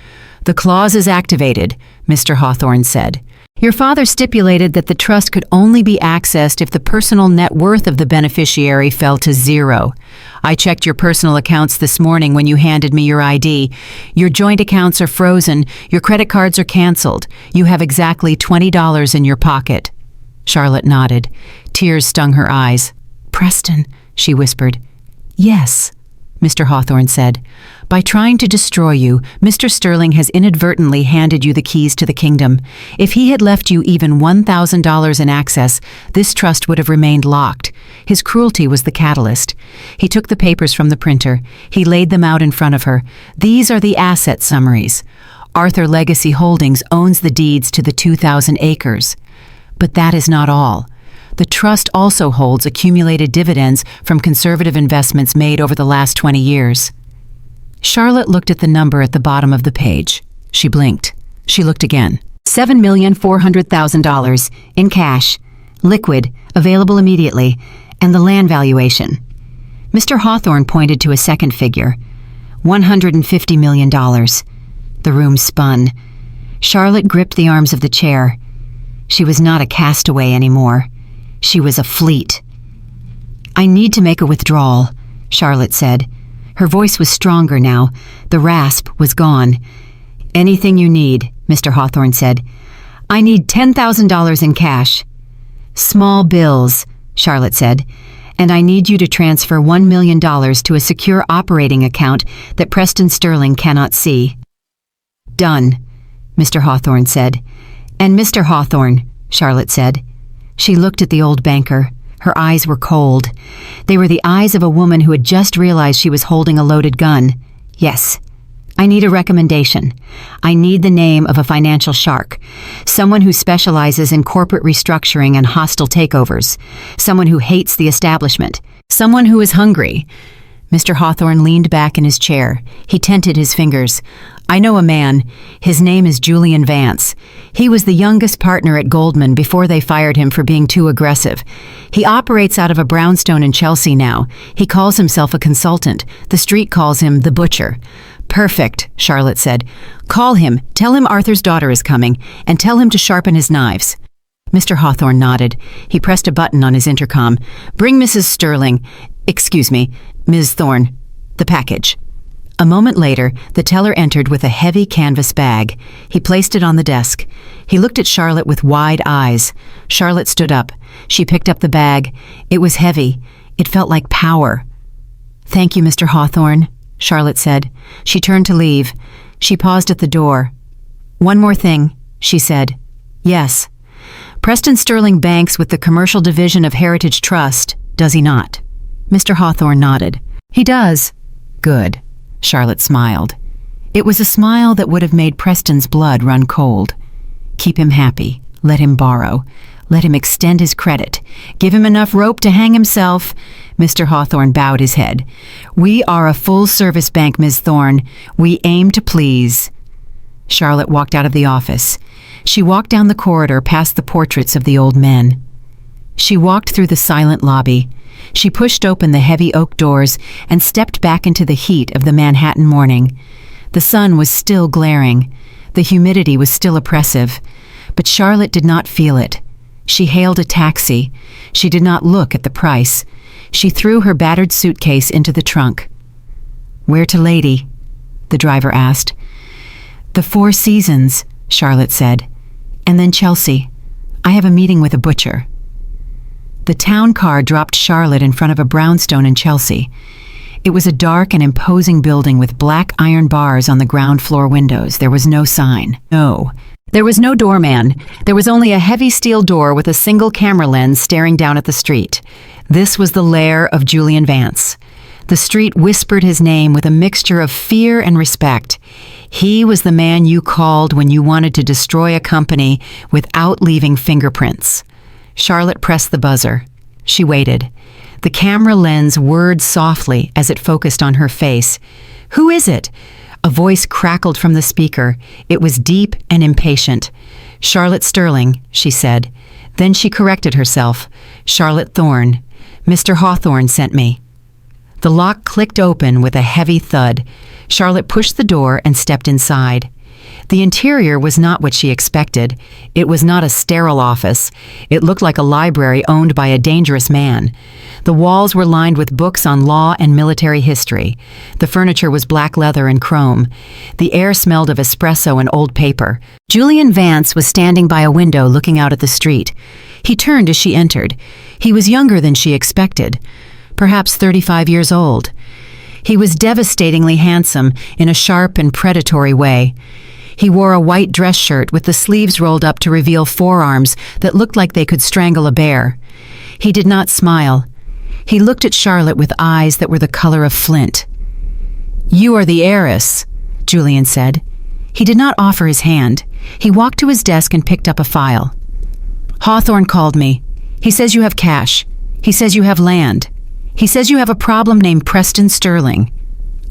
The clause is activated, Mr. Hawthorne said. Your father stipulated that the trust could only be accessed if the personal net worth of the beneficiary fell to 0. I checked your personal accounts this morning when you handed me your ID. Your joint accounts are frozen. Your credit cards are canceled. You have exactly $20 in your pocket. Charlotte nodded. Tears stung her eyes. Preston, she whispered. Yes, Mr. Hawthorne said. By trying to destroy you, Mr. Sterling has inadvertently handed you the keys to the kingdom. If he had left you even $1,000 in access, this trust would have remained locked. His cruelty was the catalyst. He took the papers from the printer. He laid them out in front of her. These are the asset summaries. Arthur Legacy Holdings owns the deeds to the 2,000 acres. But that is not all. The trust also holds accumulated dividends from conservative investments made over the last 20 years. Charlotte looked at the number at the bottom of the page. She blinked. She looked again. $7,400,000 in cash, liquid, available immediately, and the land valuation. Mr. Hawthorne pointed to a second figure. $150 million. The room spun. Charlotte gripped the arms of the chair. She was not a castaway anymore. She was a fleet. I need to make a withdrawal, Charlotte said. Her voice was stronger now. The rasp was gone. Anything you need, Mr. Hawthorne said. I need $10,000 in cash. Small bills, Charlotte said. And I need you to transfer $1 million to a secure operating account that Preston Sterling cannot see. Done, Mr. Hawthorne said. And Mr. Hawthorne, Charlotte said. She looked at the old banker. Her eyes were cold. They were the eyes of a woman who had just realized she was holding a loaded gun. Yes, I need a recommendation. I need the name of a financial shark. Someone who specializes in corporate restructuring and hostile takeovers. Someone who hates the establishment. Someone who is hungry. Mr. Hawthorne leaned back in his chair. He tented his fingers. I know a man. His name is Julian Vance. He was the youngest partner at Goldman before they fired him for being too aggressive. He operates out of a brownstone in Chelsea now. He calls himself a consultant. The street calls him the Butcher. Perfect, Charlotte said. Call him, tell him Arthur's daughter is coming, and tell him to sharpen his knives. Mr. Hawthorne nodded. He pressed a button on his intercom. Bring Mrs. Sterling, excuse me, Ms. Thorne, the package. A moment later, the teller entered with a heavy canvas bag. He placed it on the desk. He looked at Charlotte with wide eyes. Charlotte stood up. She picked up the bag. It was heavy. It felt like power. Thank you, Mr. Hawthorne, Charlotte said. She turned to leave. She paused at the door. One more thing, she said. Yes. Preston Sterling banks with the commercial division of Heritage Trust, does he not? Mr. Hawthorne nodded. He does. Good. Charlotte smiled. It was a smile that would have made Preston's blood run cold. Keep him happy. Let him borrow. Let him extend his credit. Give him enough rope to hang himself. Mr. Hawthorne bowed his head. We are a full-service bank, Ms. Thorne. We aim to please. Charlotte walked out of the office. She walked down the corridor past the portraits of the old men. She walked through the silent lobby. She pushed open the heavy oak doors and stepped back into the heat of the Manhattan morning. The sun was still glaring. The humidity was still oppressive. But Charlotte did not feel it. She hailed a taxi. She did not look at the price. She threw her battered suitcase into the trunk. Where to, lady? The driver asked. The Four Seasons, Charlotte said. And then Chelsea. I have a meeting with a butcher. The town car dropped Charlotte in front of a brownstone in Chelsea. It was a dark and imposing building with black iron bars on the ground floor windows. There was no sign. No. There was no doorman. There was only a heavy steel door with a single camera lens staring down at the street. This was the lair of Julian Vance. The street whispered his name with a mixture of fear and respect. He was the man you called when you wanted to destroy a company without leaving fingerprints. Charlotte pressed the buzzer. She waited. The camera lens whirred softly as it focused on her face. "Who is it?" A voice crackled from the speaker. It was deep and impatient. "Charlotte Sterling," she said. Then she corrected herself. "Charlotte Thorne. Mr. Hawthorne sent me." The lock clicked open with a heavy thud. Charlotte pushed the door and stepped inside. The interior was not what she expected. It was not a sterile office. It looked like a library owned by a dangerous man. The walls were lined with books on law and military history. The furniture was black leather and chrome. The air smelled of espresso and old paper. Julian Vance was standing by a window looking out at the street. He turned as she entered. He was younger than she expected, perhaps 35 years old. He was devastatingly handsome in a sharp and predatory way. He wore a white dress shirt with the sleeves rolled up to reveal forearms that looked like they could strangle a bear. He did not smile. He looked at Charlotte with eyes that were the color of flint. "You are the heiress," Julian said. He did not offer his hand. He walked to his desk and picked up a file. "Hawthorne called me. He says you have cash. He says you have land. He says you have a problem named Preston Sterling."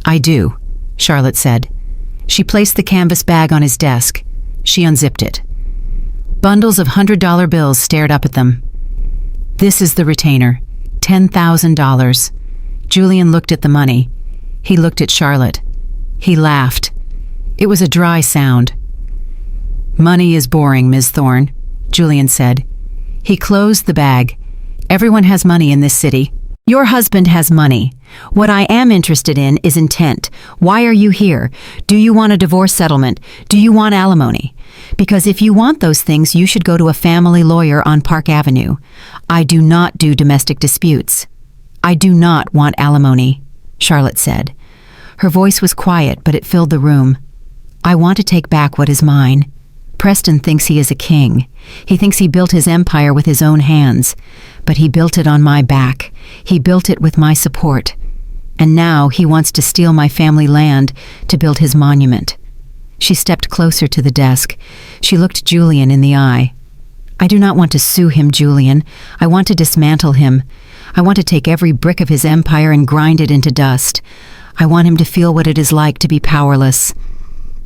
"I do," Charlotte said. She placed the canvas bag on his desk. She unzipped it. Bundles of $100 bills stared up at them. "This is the retainer. $10,000. Julian looked at the money. He looked at Charlotte. He laughed. It was a dry sound. "Money is boring, Ms. Thorne," Julian said. He closed the bag. "Everyone has money in this city. Your husband has money. What I am interested in is intent. Why are you here? Do you want a divorce settlement? Do you want alimony? Because if you want those things, you should go to a family lawyer on Park Avenue. I do not do domestic disputes." "I do not want alimony," Charlotte said. Her voice was quiet, but it filled the room. "I want to take back what is mine. Preston thinks he is a king. He thinks he built his empire with his own hands. But he built it on my back. He built it with my support. And now he wants to steal my family land to build his monument." She stepped closer to the desk. She looked Julian in the eye. "I do not want to sue him, Julian. I want to dismantle him. I want to take every brick of his empire and grind it into dust. I want him to feel what it is like to be powerless."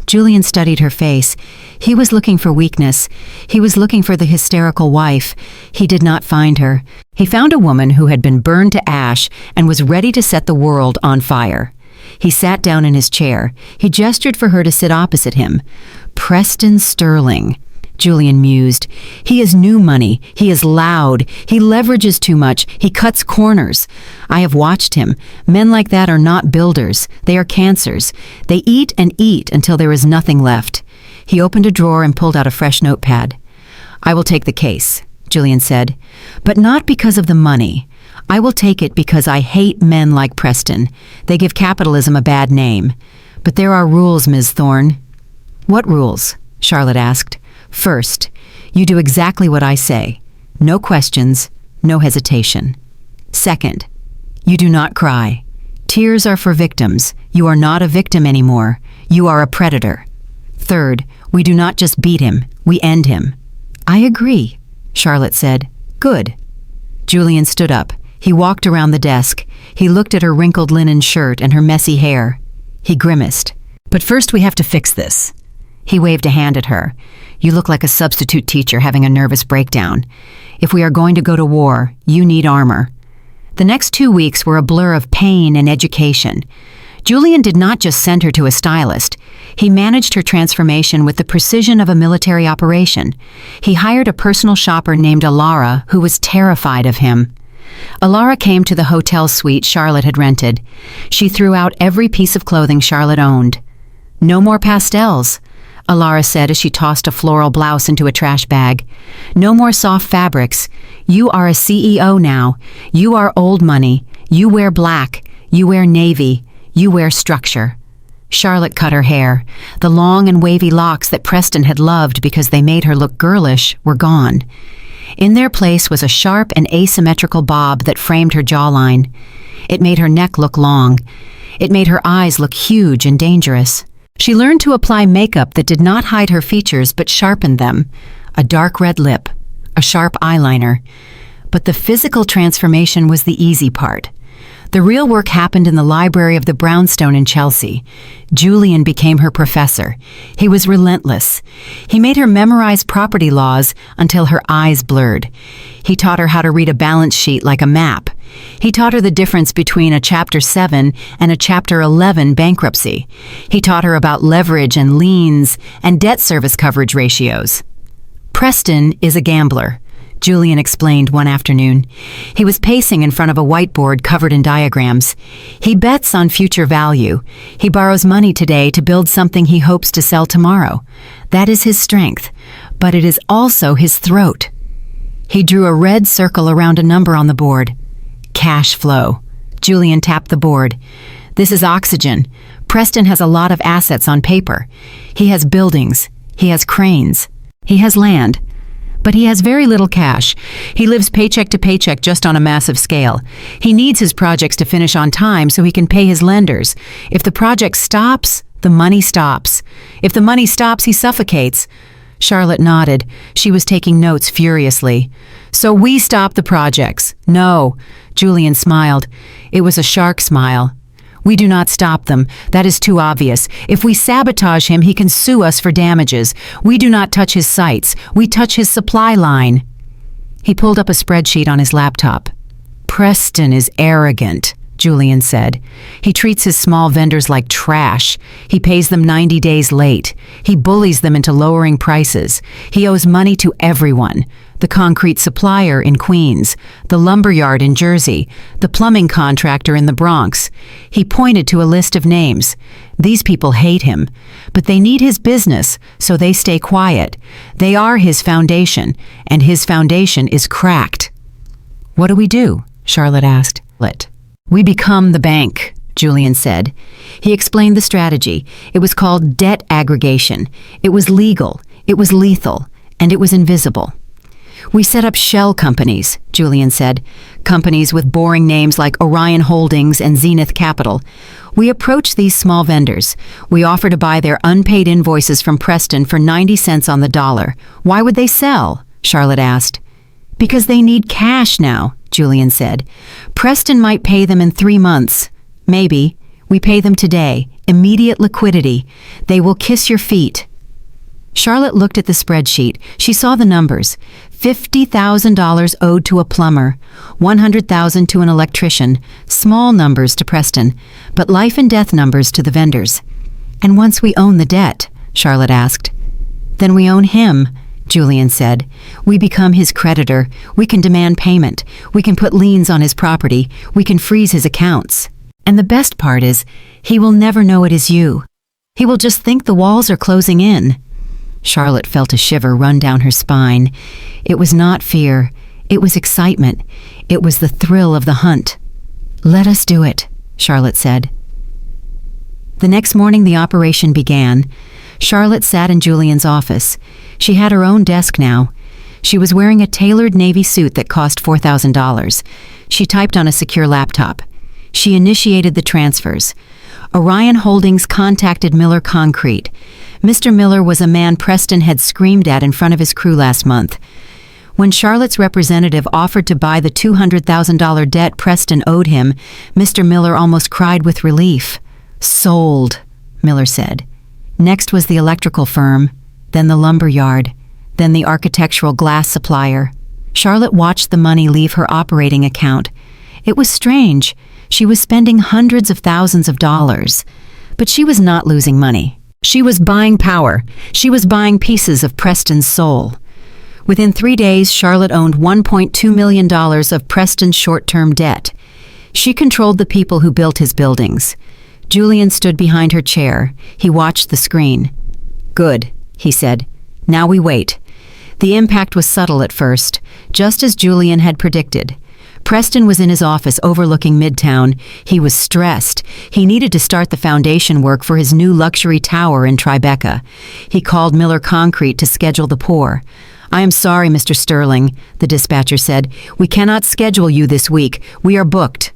Julian studied her face. He was looking for weakness. He was looking for the hysterical wife. He did not find her. He found a woman who had been burned to ash and was ready to set the world on fire. He sat down in his chair. He gestured for her to sit opposite him. "Preston Sterling," Julian mused. "He is new money. He is loud. He leverages too much. He cuts corners. I have watched him. Men like that are not builders. They are cancers. They eat and eat until there is nothing left." He opened a drawer and pulled out a fresh notepad. "I will take the case," Julian said, "but not because of the money. I will take it because I hate men like Preston. They give capitalism a bad name. But there are rules, Ms. Thorne." "What rules?" Charlotte asked. "First, you do exactly what I say. No questions, no hesitation. Second, you do not cry. Tears are for victims. You are not a victim anymore. You are a predator. Third, we do not just beat him, we end him." "I agree," Charlotte said. "Good." Julian stood up. He walked around the desk. He looked at her wrinkled linen shirt and her messy hair. He grimaced. "But first we have to fix this." He waved a hand at her. "You look like a substitute teacher having a nervous breakdown. If we are going to go to war, you need armor." The next 2 weeks were a blur of pain and education. Julian did not just send her to a stylist. He managed her transformation with the precision of a military operation. He hired a personal shopper named Alara, who was terrified of him. Alara came to the hotel suite Charlotte had rented. She threw out every piece of clothing Charlotte owned. "No more pastels," Alara said as she tossed a floral blouse into a trash bag. "No more soft fabrics. You are a CEO now. You are old money. You wear black. You wear navy. You wear structure." Charlotte cut her hair. The long and wavy locks that Preston had loved because they made her look girlish were gone. In their place was a sharp and asymmetrical bob that framed her jawline. It made her neck look long. It made her eyes look huge and dangerous. She learned to apply makeup that did not hide her features but sharpened them. A dark red lip, a sharp eyeliner. But the physical transformation was the easy part. The real work happened in the library of the Brownstone in Chelsea. Julian became her professor. He was relentless. He made her memorize property laws until her eyes blurred. He taught her how to read a balance sheet like a map. He taught her the difference between a Chapter 7 and a Chapter 11 bankruptcy. He taught her about leverage and liens and debt service coverage ratios. Preston is a gambler, Julian explained one afternoon. He was pacing in front of a whiteboard covered in diagrams. He bets on future value. He borrows money today to build something he hopes to sell tomorrow. That is his strength, but it is also his throat. He drew a red circle around a number on the board. Cash flow. Julian tapped the board. This is oxygen. Preston has a lot of assets on paper. He has buildings. He has cranes. He has land. But he has very little cash. He lives paycheck to paycheck just on a massive scale. He needs his projects to finish on time so he can pay his lenders. If the project stops, the money stops. If the money stops, he suffocates. Charlotte nodded. She was taking notes furiously. So we stop the projects. No. Julian smiled. It was a shark smile. We do not stop them. That is too obvious. If we sabotage him, he can sue us for damages. We do not touch his sites. We touch his supply line. He pulled up a spreadsheet on his laptop. Preston is arrogant, Julian said. He treats his small vendors like trash. He pays them 90 days late. He bullies them into lowering prices. He owes money to everyone. The concrete supplier in Queens, the lumberyard in Jersey, the plumbing contractor in the Bronx. He pointed to a list of names. These people hate him, but they need his business, so they stay quiet. They are his foundation, and his foundation is cracked. What do we do? Charlotte asked. We become the bank, Julian said. He explained the strategy. It was called debt aggregation. It was legal, it was lethal, and it was invisible. We set up shell companies, Julian said, companies with boring names like Orion Holdings and Zenith Capital. We approach these small vendors. We offer to buy their unpaid invoices from Preston for 90 cents on the dollar. Why would they sell? Charlotte asked. Because they need cash now, Julian said. Preston might pay them in 3 months. Maybe. We pay them today. Immediate liquidity. They will kiss your feet. Charlotte looked at the spreadsheet. She saw the numbers. $50,000 owed to a plumber, $100,000 to an electrician, small numbers to Preston, but life and death numbers to the vendors. And once we own the debt, Charlotte asked. Then we own him, Julian said. We become his creditor. We can demand payment. We can put liens on his property. We can freeze his accounts. And the best part is, he will never know it is you. He will just think the walls are closing in. Charlotte felt a shiver run down her spine. It was not fear. It was excitement. It was the thrill of the hunt. Let us do it, Charlotte said. The next morning the operation began. Charlotte sat in Julian's office. She had her own desk now. She was wearing a tailored navy suit that cost $4,000. She typed on a secure laptop. She initiated the transfers. Orion Holdings contacted Miller Concrete. Mr. Miller was a man Preston had screamed at in front of his crew last month. When Charlotte's representative offered to buy the $200,000 debt Preston owed him, Mr. Miller almost cried with relief. Sold, Miller said. Next was the electrical firm, then the lumber yard, then the architectural glass supplier. Charlotte watched the money leave her operating account. It was strange. She was spending hundreds of thousands of dollars, but she was not losing money. She was buying power. She was buying pieces of Preston's soul. Within 3 days, Charlotte owned $1.2 million of Preston's short-term debt. She controlled the people who built his buildings. Julian stood behind her chair. He watched the screen. Good, he said. Now we wait. The impact was subtle at first, just as Julian had predicted. Preston was in his office overlooking Midtown. He was stressed. He needed to start the foundation work for his new luxury tower in Tribeca. He called Miller Concrete to schedule the pour. I am sorry, Mr. Sterling, the dispatcher said. We cannot schedule you this week. We are booked.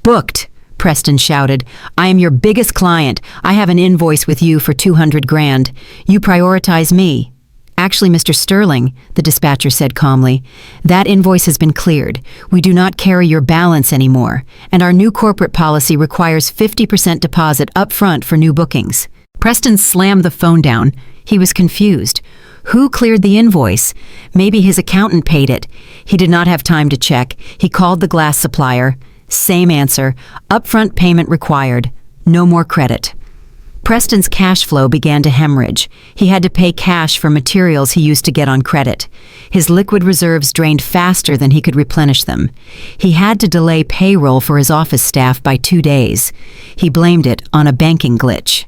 Booked, Preston shouted. I am your biggest client. I have an invoice with you for $200,000. You prioritize me. Actually, Mr. Sterling, the dispatcher said calmly, that invoice has been cleared. We do not carry your balance anymore, and our new corporate policy requires 50% deposit up front for new bookings. Preston slammed the phone down. He was confused. Who cleared the invoice? Maybe his accountant paid it. He did not have time to check. He called the glass supplier. Same answer. Upfront payment required. No more credit. Preston's cash flow began to hemorrhage. He had to pay cash for materials he used to get on credit. His liquid reserves drained faster than he could replenish them. He had to delay payroll for his office staff by 2 days. He blamed it on a banking glitch.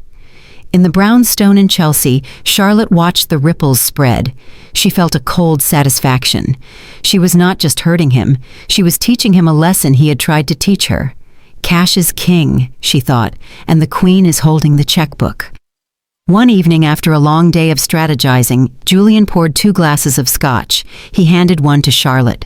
In the brownstone in Chelsea, Charlotte watched the ripples spread. She felt a cold satisfaction. She was not just hurting him, she was teaching him a lesson he had tried to teach her. Cash is king, she thought, and the queen is holding the checkbook. One evening after a long day of strategizing, Julian poured 2 glasses of scotch. He handed one to Charlotte.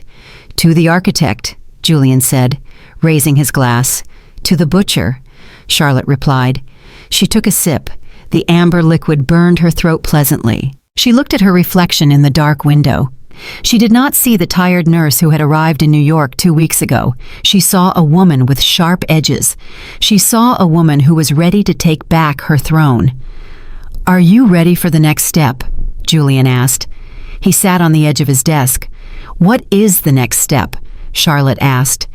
To the architect, Julian said, raising his glass. To the butcher, Charlotte replied. She took a sip. The amber liquid burned her throat pleasantly. She looked at her reflection in the dark window. She did not see the tired nurse who had arrived in New York 2 weeks ago. She saw a woman with sharp edges. She saw a woman who was ready to take back her throne. "Are you ready for the next step?" Julian asked. He sat on the edge of his desk. "What is the next step?" Charlotte asked.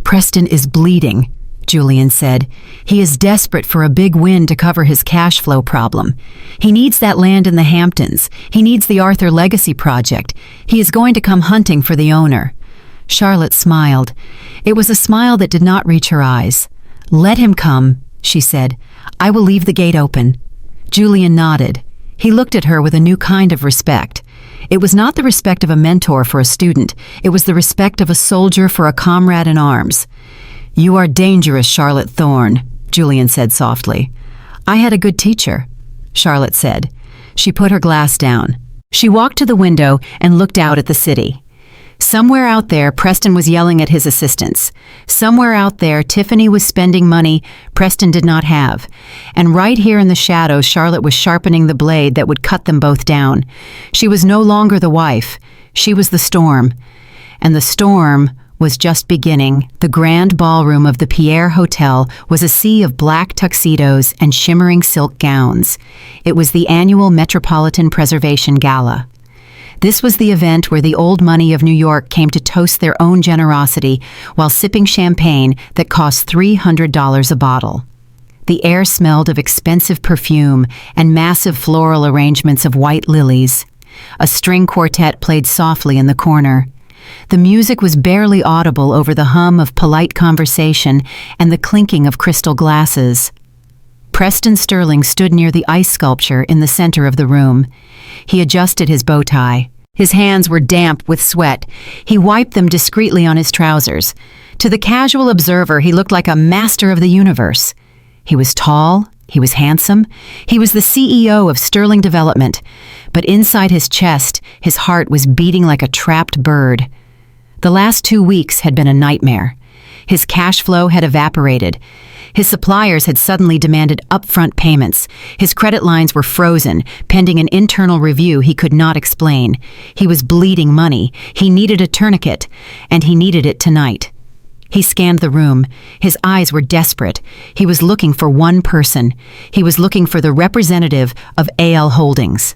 "Preston is bleeding," Julian said. "He is desperate for a big win to cover his cash flow problem. He needs that land in the Hamptons. He needs the Arthur Legacy project. He is going to come hunting for the owner." Charlotte smiled. It was a smile that did not reach her eyes. "Let him come," she said. "I will leave the gate open." Julian nodded. He looked at her with a new kind of respect. It was not the respect of a mentor for a student. It was the respect of a soldier for a comrade in arms. "You are dangerous, Charlotte Thorne," Julian said softly. "I had a good teacher," Charlotte said. She put her glass down. She walked to the window and looked out at the city. Somewhere out there, Preston was yelling at his assistants. Somewhere out there, Tiffany was spending money Preston did not have. And right here in the shadows, Charlotte was sharpening the blade that would cut them both down. She was no longer the wife. She was the storm. And the storm was just beginning. The grand ballroom of the Pierre Hotel was a sea of black tuxedos and shimmering silk gowns. It was the annual Metropolitan Preservation Gala. This was the event where the old money of New York came to toast their own generosity while sipping champagne that cost $300 a bottle. The air smelled of expensive perfume and massive floral arrangements of white lilies. A string quartet played softly in the corner. The music was barely audible over the hum of polite conversation and the clinking of crystal glasses. Preston Sterling stood near the ice sculpture in the center of the room. He adjusted his bow tie. His hands were damp with sweat. He wiped them discreetly on his trousers. To the casual observer, he looked like a master of the universe. He was tall. He was handsome. He was the CEO of Sterling Development. But inside his chest, his heart was beating like a trapped bird. The last 2 weeks had been a nightmare. His cash flow had evaporated. His suppliers had suddenly demanded upfront payments. His credit lines were frozen, pending an internal review he could not explain. He was bleeding money. He needed a tourniquet, and he needed it tonight. He scanned the room. His eyes were desperate. He was looking for one person. He was looking for the representative of AL Holdings.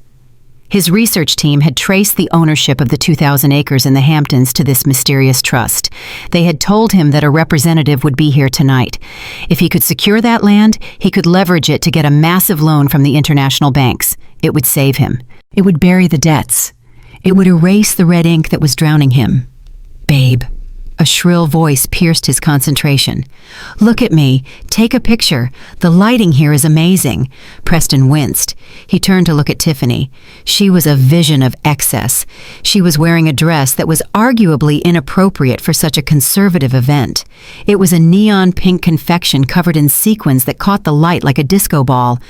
His research team had traced the ownership of the 2,000 acres in the Hamptons to this mysterious trust. They had told him that a representative would be here tonight. If he could secure that land, he could leverage it to get a massive loan from the international banks. It would save him. It would bury the debts. It would erase the red ink that was drowning him. "Babe." A shrill voice pierced his concentration. "Look at me. Take a picture. The lighting here is amazing." Preston winced. He turned to look at Tiffany. She was a vision of excess. She was wearing a dress that was arguably inappropriate for such a conservative event. It was a neon pink confection covered in sequins that caught the light like a disco ball.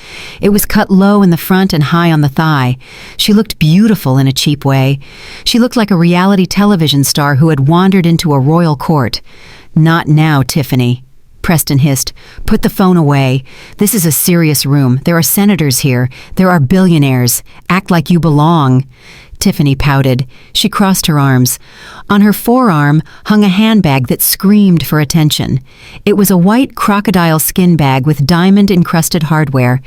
It was cut low in the front and high on the thigh. She looked beautiful in a cheap way. She looked like a reality television star who had wandered into a royal court. "Not now, Tiffany." Preston hissed. "Put the phone away. This is a serious room. There are senators here. There are billionaires. Act like you belong." Tiffany pouted. She crossed her arms. On her forearm hung a handbag that screamed for attention. It was a white crocodile skin bag with diamond-encrusted hardware.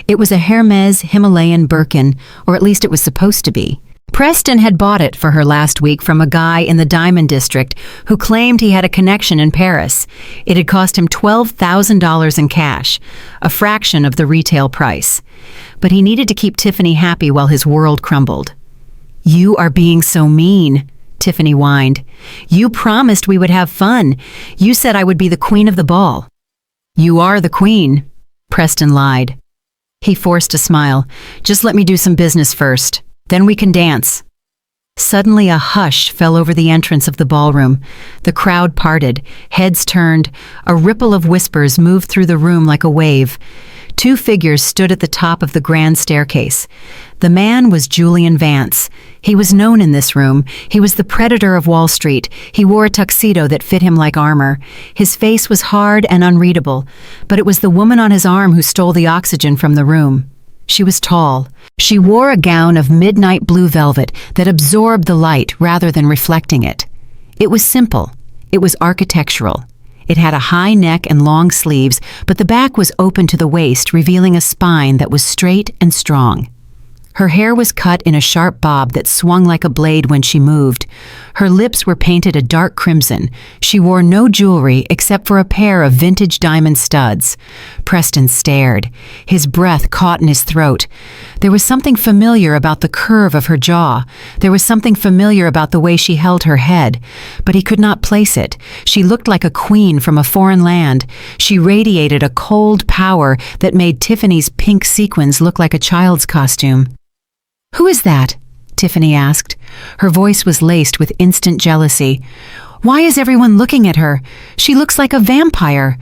It was a Hermes Himalayan Birkin, or at least it was supposed to be. Preston had bought it for her last week from a guy in the Diamond District who claimed he had a connection in Paris. It had cost him $12,000 in cash, a fraction of the retail price. But he needed to keep Tiffany happy while his world crumbled. "You are being so mean," Tiffany whined. "You promised we would have fun. You said I would be the queen of the ball." "You are the queen," Preston lied. He forced a smile. "Just let me do some business first. Then we can dance." Suddenly a hush fell over the entrance of the ballroom. The crowd parted, heads turned, a ripple of whispers moved through the room like a wave. Two figures stood at the top of the grand staircase. The man was Julian Vance. He was known in this room. He was the predator of Wall Street. He wore a tuxedo that fit him like armor. His face was hard and unreadable, but it was the woman on his arm who stole the oxygen from the room. She was tall. She wore a gown of midnight blue velvet that absorbed the light rather than reflecting it. It was simple. It was architectural. It had a high neck and long sleeves, but the back was open to the waist, revealing a spine that was straight and strong. Her hair was cut in a sharp bob that swung like a blade when she moved. Her lips were painted a dark crimson. She wore no jewelry except for a pair of vintage diamond studs. Preston stared. His breath caught in his throat. There was something familiar about the curve of her jaw. There was something familiar about the way she held her head, but he could not place it. She looked like a queen from a foreign land. She radiated a cold power that made Tiffany's pink sequins look like a child's costume. "Who is that?" Tiffany asked. Her voice was laced with instant jealousy. "Why is everyone looking at her? She looks like a vampire."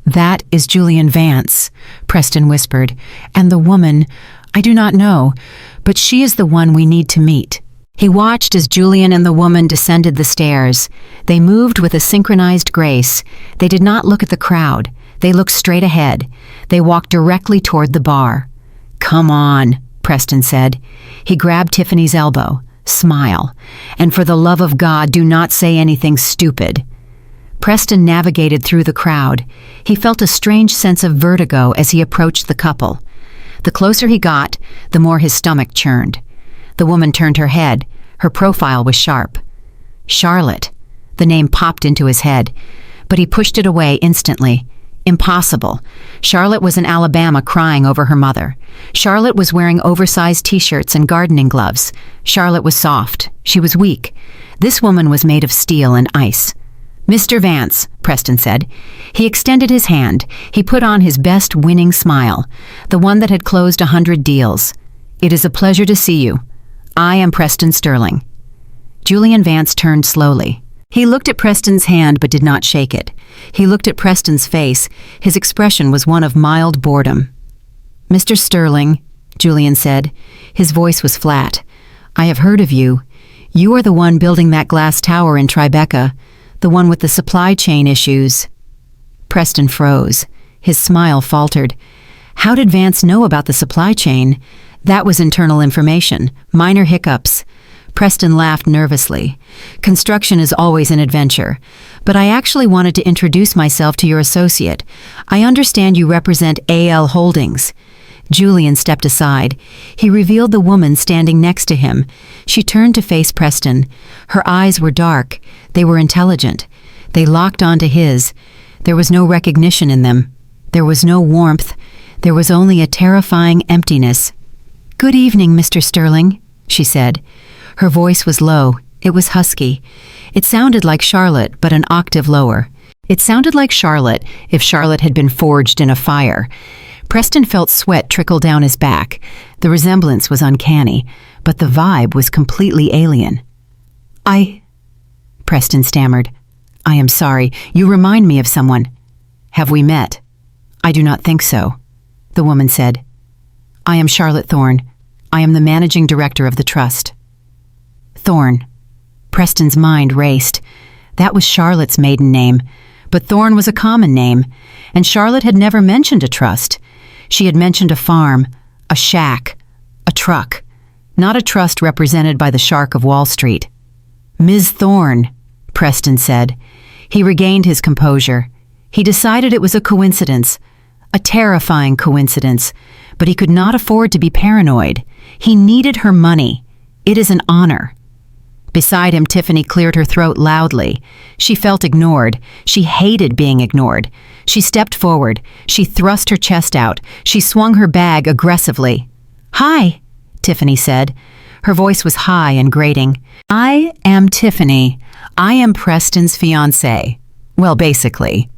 "That is Julian Vance," Preston whispered. "And the woman, I do not know, but she is the one we need to meet." He watched as Julian and the woman descended the stairs. They moved with a synchronized grace. They did not look at the crowd. They looked straight ahead. They walked directly toward the bar. "Come on," Preston said. He grabbed Tiffany's elbow. "Smile. And for the love of God, do not say anything stupid." Preston navigated through the crowd. He felt a strange sense of vertigo as he approached the couple. The closer he got, the more his stomach churned. The woman turned her head. Her profile was sharp. Charlotte. The name popped into his head, but he pushed it away instantly. Impossible. Charlotte was in Alabama crying over her mother. Charlotte was wearing oversized t-shirts and gardening gloves. Charlotte was soft. She was weak. This woman was made of steel and ice. "Mr. Vance," Preston said. He extended his hand. He put on his best winning smile, the one that had closed 100 deals. "It is a pleasure to see you. I am Preston Sterling." Julian Vance turned slowly. He looked at Preston's hand but did not shake it. He looked at Preston's face. His expression was one of mild boredom. "Mr. Sterling," Julian said. His voice was flat. "I have heard of you. You are the one building that glass tower in Tribeca, the one with the supply chain issues." Preston froze. His smile faltered. How did Vance know about the supply chain? That was internal information, minor hiccups. Preston laughed nervously. "Construction is always an adventure. But I actually wanted to introduce myself to your associate. I understand you represent AL Holdings." Julian stepped aside. He revealed the woman standing next to him. She turned to face Preston. Her eyes were dark. They were intelligent. They locked onto his. There was no recognition in them. There was no warmth. There was only a terrifying emptiness. "Good evening, Mr. Sterling," she said. Her voice was low. It was husky. It sounded like Charlotte, but an octave lower. It sounded like Charlotte if Charlotte had been forged in a fire. Preston felt sweat trickle down his back. The resemblance was uncanny, but the vibe was completely alien. Preston stammered. "I am sorry. You remind me of someone." "Have we met?" "I do not think so," the woman said. "I am Charlotte Thorne. I am the managing director of the trust." Thorne. Preston's mind raced. That was Charlotte's maiden name, But Thorne was a common name, and Charlotte had never mentioned a trust. She had mentioned a farm, a shack, a truck, not a trust represented by the shark of Wall Street. "Ms. Thorne," Preston said. He regained his composure. He decided it was a coincidence, a terrifying coincidence, but he could not afford to be paranoid. He needed her money. It is an honor. Beside him, Tiffany cleared her throat loudly. She felt ignored. She hated being ignored. She stepped forward. She thrust her chest out. She swung her bag aggressively. "Hi," Tiffany said. Her voice was high and grating. "I am Tiffany. I am Preston's fiancée. Well, basically."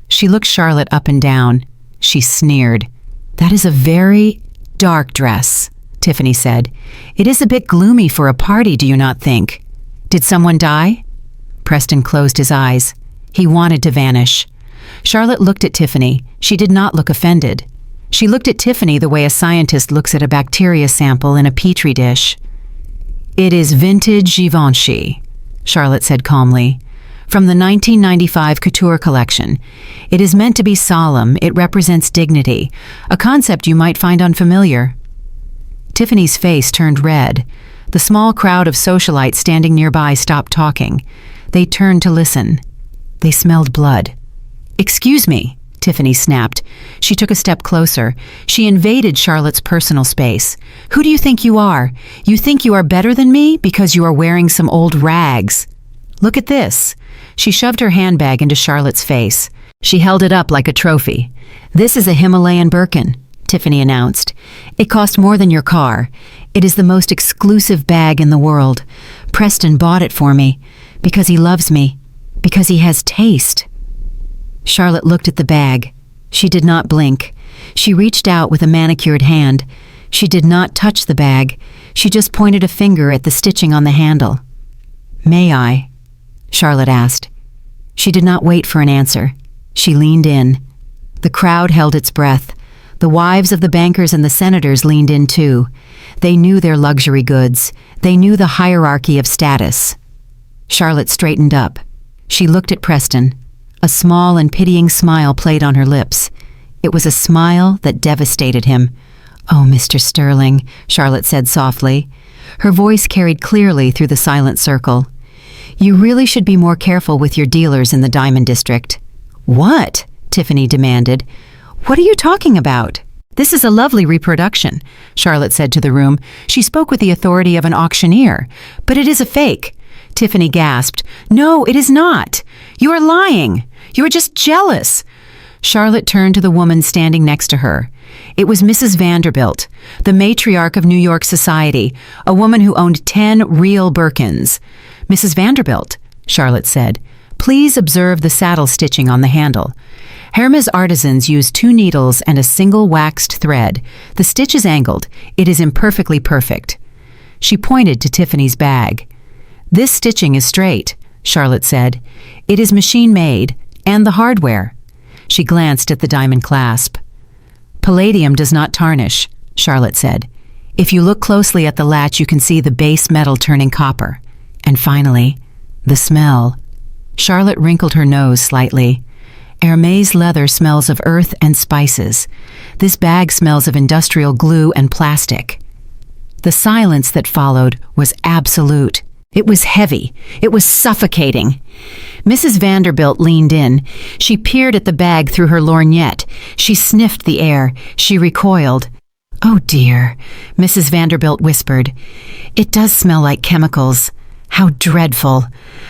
She looked Charlotte up and down. She sneered. "That is a very dark dress," Tiffany said. "It is a bit gloomy for a party, do you not think? Did someone die?" Preston closed his eyes. He wanted to vanish. Charlotte looked at Tiffany. She did not look offended. She looked at Tiffany the way a scientist looks at a bacteria sample in a petri dish. "It is vintage Givenchy," Charlotte said calmly. "From the 1995 couture collection. It is meant to be solemn. It represents dignity, a concept you might find unfamiliar." Tiffany's face turned red. The small crowd of socialites standing nearby stopped talking. They turned to listen. They smelled blood. "Excuse me," Tiffany snapped. She took a step closer. She invaded Charlotte's personal space. "Who do you think you are? You think you are better than me because you are wearing some old rags. Look at this." She shoved her handbag into Charlotte's face. She held it up like a trophy. "This is a Himalayan Birkin," Tiffany announced. "It cost more than your car. It is the most exclusive bag in the world. Preston bought it for me because he loves me, because he has taste." Charlotte looked at the bag. She did not blink. She reached out with a manicured hand. She did not touch the bag. She just pointed a finger at the stitching on the handle. "May I?" Charlotte asked. She did not wait for an answer. She leaned in. The crowd held its breath. The wives of the bankers and the senators leaned in too. They knew their luxury goods. They knew the hierarchy of status. Charlotte straightened up. She looked at Preston. A small and pitying smile played on her lips. It was a smile that devastated him. "Oh, Mr. Sterling," Charlotte said softly. Her voice carried clearly through the silent circle. "You really should be more careful with your dealers in the Diamond District." "What?" Tiffany demanded. "What are you talking about?" "This is a lovely reproduction," Charlotte said to the room. She spoke with the authority of an auctioneer. "But it is a fake." Tiffany gasped. "No, it is not. You are lying. You are just jealous." Charlotte turned to the woman standing next to her. It was Mrs. Vanderbilt, the matriarch of New York society, a woman who owned 10 real Birkins. "Mrs. Vanderbilt," Charlotte said, "please observe the saddle stitching on the handle. Hermes artisans use 2 needles and a single waxed thread. The stitch is angled. It is imperfectly perfect." She pointed to Tiffany's bag. "This stitching is straight," Charlotte said. "It is machine-made, and the hardware." She glanced at the diamond clasp. "Palladium does not tarnish," Charlotte said. "If you look closely at the latch, you can see the base metal turning copper. And finally, the smell." Charlotte wrinkled her nose slightly. "Hermes leather smells of earth and spices. This bag smells of industrial glue and plastic." The silence that followed was absolute. It was heavy. It was suffocating. Mrs. Vanderbilt leaned in. She peered at the bag through her lorgnette. She sniffed the air. She recoiled. "Oh dear," Mrs. Vanderbilt whispered. "It does smell like chemicals. How dreadful."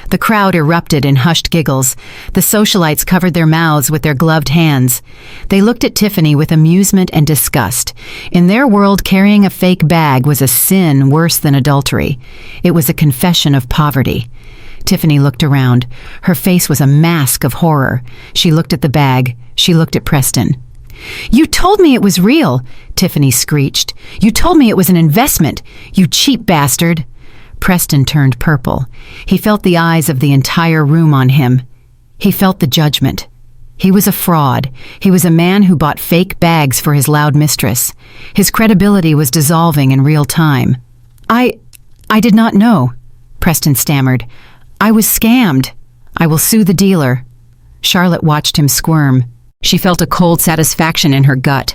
The crowd erupted in hushed giggles. The socialites covered their mouths with their gloved hands. They looked at Tiffany with amusement and disgust. In their world, carrying a fake bag was a sin worse than adultery. It was a confession of poverty. Tiffany looked around. Her face was a mask of horror. She looked at the bag. She looked at Preston. "You told me it was real," Tiffany screeched. "You told me it was an investment, you cheap bastard." Preston turned purple. He felt the eyes of the entire room on him. He felt the judgment. He was a fraud. He was a man who bought fake bags for his loud mistress. His credibility was dissolving in real time. I did not know," Preston stammered. "I was scammed. I will sue the dealer." Charlotte watched him squirm. She felt a cold satisfaction in her gut.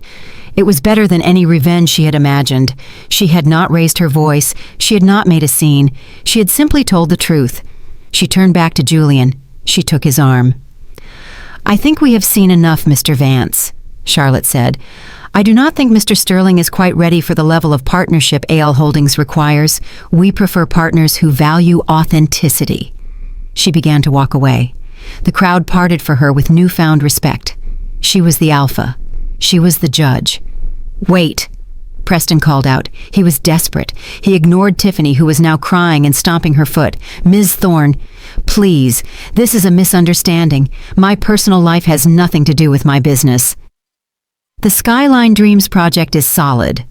It was better than any revenge she had imagined. She had not raised her voice. She had not made a scene. She had simply told the truth. She turned back to Julian. She took his arm. "I think we have seen enough, Mr. Vance," Charlotte said. "I do not think Mr. Sterling is quite ready for the level of partnership AL Holdings requires. We prefer partners who value authenticity." She began to walk away. The crowd parted for her with newfound respect. She was the alpha. She was the judge. "Wait," Preston called out. He was desperate. He ignored Tiffany, who was now crying and stomping her foot. "Ms. Thorne, please, this is a misunderstanding. My personal life has nothing to do with my business." "The Skyline Dreams project is solid."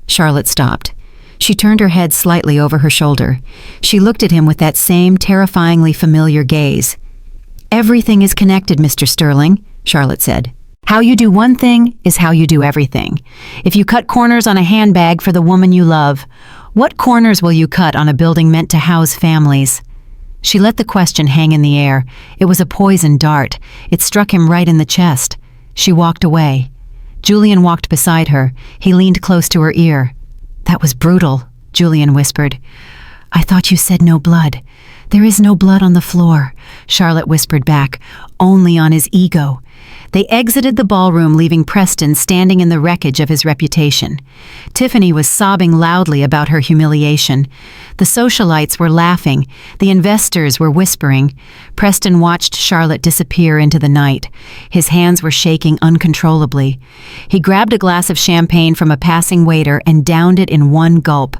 Charlotte stopped. She turned her head slightly over her shoulder. She looked at him with that same terrifyingly familiar gaze. "Everything is connected, Mr. Sterling," Charlotte said. "How you do one thing is how you do everything. If you cut corners on a handbag for the woman you love, what corners will you cut on a building meant to house families?" She let the question hang in the air. It was a poisoned dart. It struck him right in the chest. She walked away. Julian walked beside her. He leaned close to her ear. "That was brutal," Julian whispered. "I thought you said no blood." "There is no blood on the floor," Charlotte whispered back, "only on his ego." They exited the ballroom, leaving Preston standing in the wreckage of his reputation. Tiffany was sobbing loudly about her humiliation. The socialites were laughing. The investors were whispering. Preston watched Charlotte disappear into the night. His hands were shaking uncontrollably. He grabbed a glass of champagne from a passing waiter and downed it in one gulp.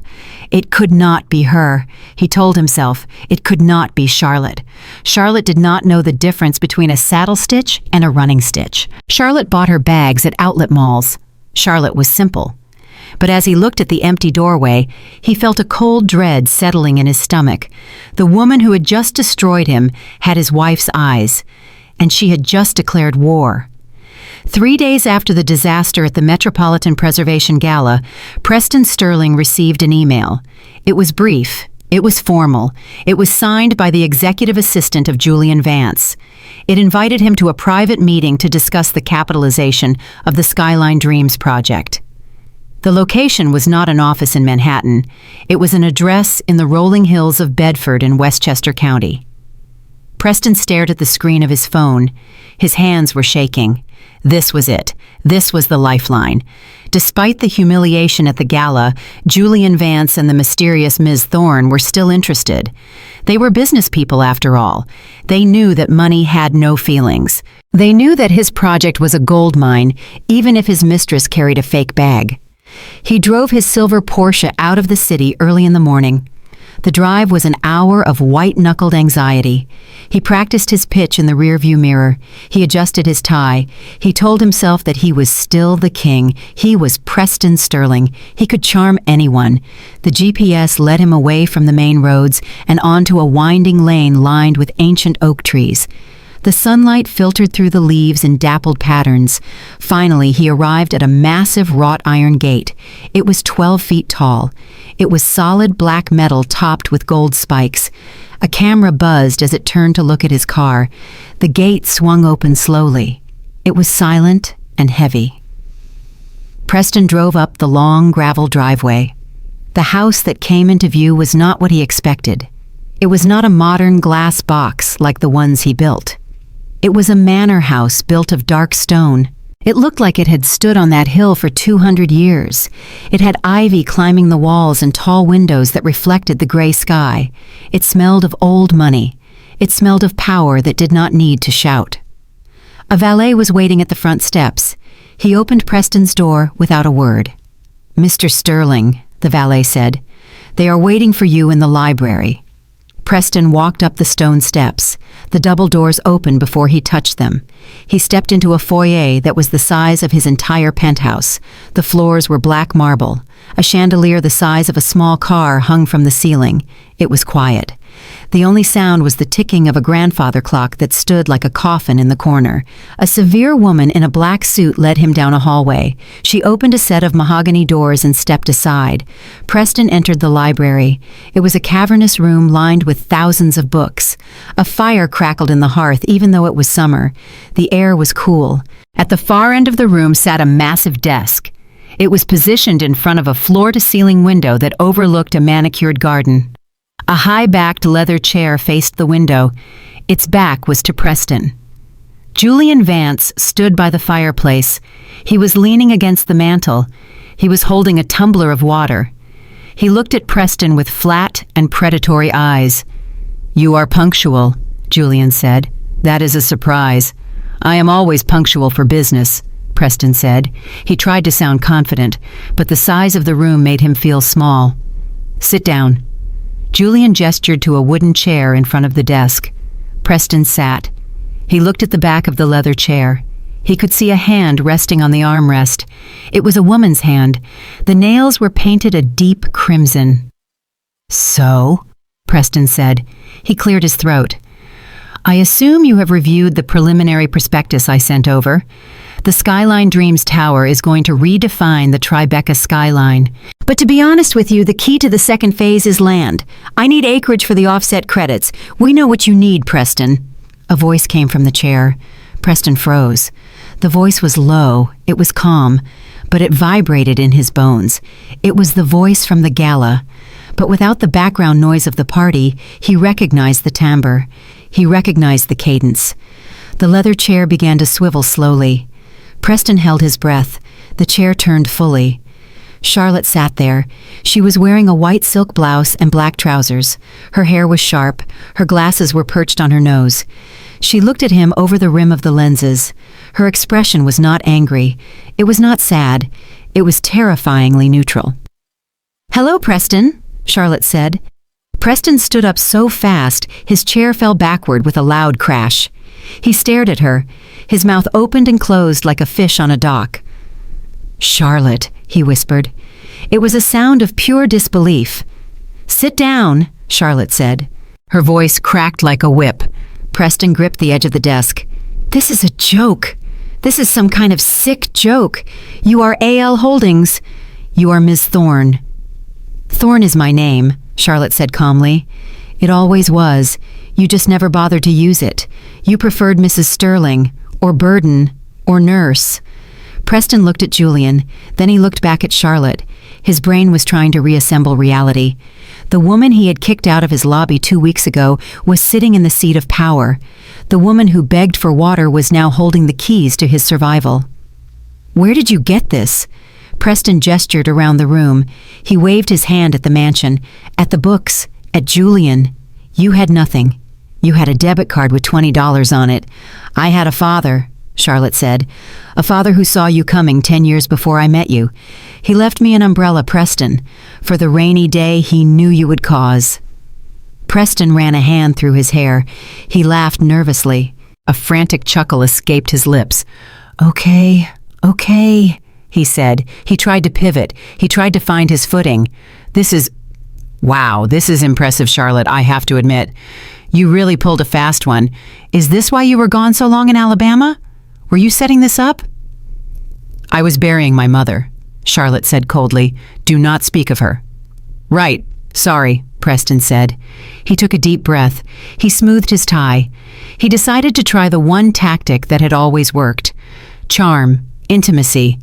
It could not be her, he told himself. It could not be Charlotte. Charlotte did not know the difference between a saddle stitch and a running stitch. Charlotte bought her bags at outlet malls. Charlotte was simple. But as he looked at the empty doorway, he felt a cold dread settling in his stomach. The woman who had just destroyed him had his wife's eyes, and she had just declared war. 3 days after the disaster at the Metropolitan Preservation Gala, Preston Sterling received an email. It was brief. It was formal. It was signed by the executive assistant of Julian Vance. It invited him to a private meeting to discuss the capitalization of the Skyline Dreams project. The location was not an office in Manhattan. It was an address in the rolling hills of Bedford in Westchester County. Preston stared at the screen of his phone. His hands were shaking. This was it. This was the lifeline. Despite the humiliation at the gala, Julian Vance and the mysterious Ms. Thorne were still interested. They were business people after all. They knew that money had no feelings. They knew that his project was a gold mine, even if his mistress carried a fake bag. He drove his silver Porsche out of the city early in the morning. The drive was an hour of white-knuckled anxiety. He practiced his pitch in the rearview mirror. He adjusted his tie. He told himself that he was still the king. He was Preston Sterling. He could charm anyone. The GPS led him away from the main roads and onto a winding lane lined with ancient oak trees. The sunlight filtered through the leaves in dappled patterns. Finally, he arrived at a massive wrought iron gate. It was 12 feet tall. It was solid black metal topped with gold spikes. A camera buzzed as it turned to look at his car. The gate swung open slowly. It was silent and heavy. Preston drove up the long gravel driveway. The house that came into view was not what he expected. It was not a modern glass box like the ones he built. It was a manor house built of dark stone. It looked like it had stood on that hill for 200 years. It had ivy climbing the walls and tall windows that reflected the gray sky. It smelled of old money. It smelled of power that did not need to shout. A valet was waiting at the front steps. He opened Preston's door without a word. "Mr. Sterling," the valet said, "they are waiting for you in the library." Preston walked up the stone steps. The double doors opened before he touched them. He stepped into a foyer that was the size of his entire penthouse. The floors were black marble. A chandelier the size of a small car hung from the ceiling. It was quiet. The only sound was the ticking of a grandfather clock that stood like a coffin in the corner. A severe woman in a black suit led him down a hallway. She opened a set of mahogany doors and stepped aside. Preston entered the library. It was a cavernous room lined with thousands of books. A fire crackled in the hearth even though it was summer. The air was cool. At the far end of the room sat a massive desk. It was positioned in front of a floor-to-ceiling window that overlooked a manicured garden. A high-backed leather chair faced the window. Its back was to Preston. Julian Vance stood by the fireplace. He was leaning against the mantel. He was holding a tumbler of water. He looked at Preston with flat and predatory eyes. "You are punctual," Julian said. "That is a surprise." "I am always punctual for business," Preston said. He tried to sound confident, but the size of the room made him feel small. "Sit down." Julian gestured to a wooden chair in front of the desk. Preston sat. He looked at the back of the leather chair. He could see a hand resting on the armrest. It was a woman's hand. The nails were painted a deep crimson. "So?" Preston said. He cleared his throat. "I assume you have reviewed the preliminary prospectus I sent over. The Skyline Dreams Tower is going to redefine the Tribeca skyline. But to be honest with you, the key to the second phase is land. I need acreage for the offset credits. We know what you need, Preston." A voice came from the chair. Preston froze. The voice was low, it was calm, but it vibrated in his bones. It was the voice from the gala. But without the background noise of the party, he recognized the timbre. He recognized the cadence. The leather chair began to swivel slowly. Preston held his breath. The chair turned fully. Charlotte sat there. She was wearing a white silk blouse and black trousers. Her hair was sharp. Her glasses were perched on her nose. She looked at him over the rim of the lenses. Her expression was not angry. It was not sad. It was terrifyingly neutral. "Hello, Preston," Charlotte said. Preston stood up so fast, his chair fell backward with a loud crash. He stared at her. His mouth opened and closed like a fish on a dock. "Charlotte," he whispered. It was a sound of pure disbelief. "Sit down," Charlotte said. Her voice cracked like a whip. Preston gripped the edge of the desk. "This is a joke. This is some kind of sick joke. You are A.L. Holdings. You are Ms. Thorne." "Thorne is my name," Charlotte said calmly. "It always was. You just never bothered to use it. You preferred Mrs. Sterling, or Burden, or Nurse." Preston looked at Julian, then he looked back at Charlotte. His brain was trying to reassemble reality. The woman he had kicked out of his lobby 2 weeks ago was sitting in the seat of power. The woman who begged for water was now holding the keys to his survival. "Where did you get this?" Preston gestured around the room. He waved his hand at the mansion, at the books, at Julian. "You had nothing. You had a debit card with $20 on it. I had a father," Charlotte said. "A father who saw you coming 10 years before I met you. He left me an umbrella, Preston, for the rainy day he knew you would cause." Preston ran a hand through his hair. He laughed nervously. A frantic chuckle escaped his lips. Okay, he said. He tried to pivot. He tried to find his footing. This is impressive, Charlotte, I have to admit. You really pulled a fast one. Is this why you were gone so long in Alabama? Were you setting this up?" "I was burying my mother," Charlotte said coldly. "Do not speak of her." "Right. Sorry," Preston said. He took a deep breath. He smoothed his tie. He decided to try the one tactic that had always worked. Charm, intimacy,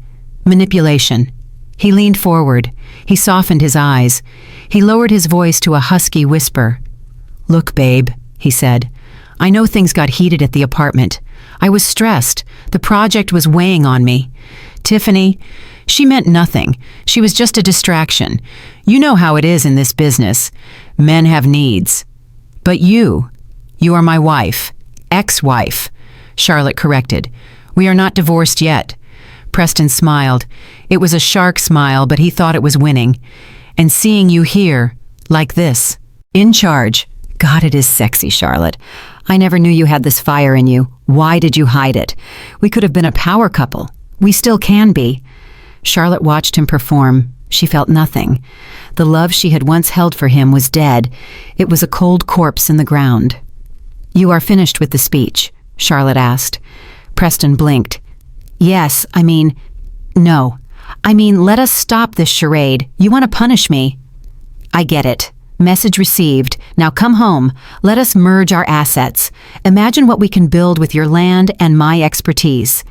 manipulation. He leaned forward. He softened his eyes. He lowered his voice to a husky whisper. "Look, babe," he said. "I know things got heated at the apartment. I was stressed. The project was weighing on me. Tiffany, she meant nothing. She was just a distraction. You know how it is in this business. Men have needs. But you are my wife. Ex-wife," Charlotte corrected. "We are not divorced yet." Preston smiled. It was a shark smile, but he thought it was winning. "And seeing you here, like this, in charge. God, it is sexy, Charlotte. I never knew you had this fire in you. Why did you hide it? We could have been a power couple. We still can be." Charlotte watched him perform. She felt nothing. The love she had once held for him was dead. It was a cold corpse in the ground. "You are finished with the speech?" Charlotte asked. Preston blinked. "Yes, no. Let us stop this charade. You want to punish me?" "I get it. Message received. Now come home. Let us merge our assets. Imagine what we can build with your land and my expertise."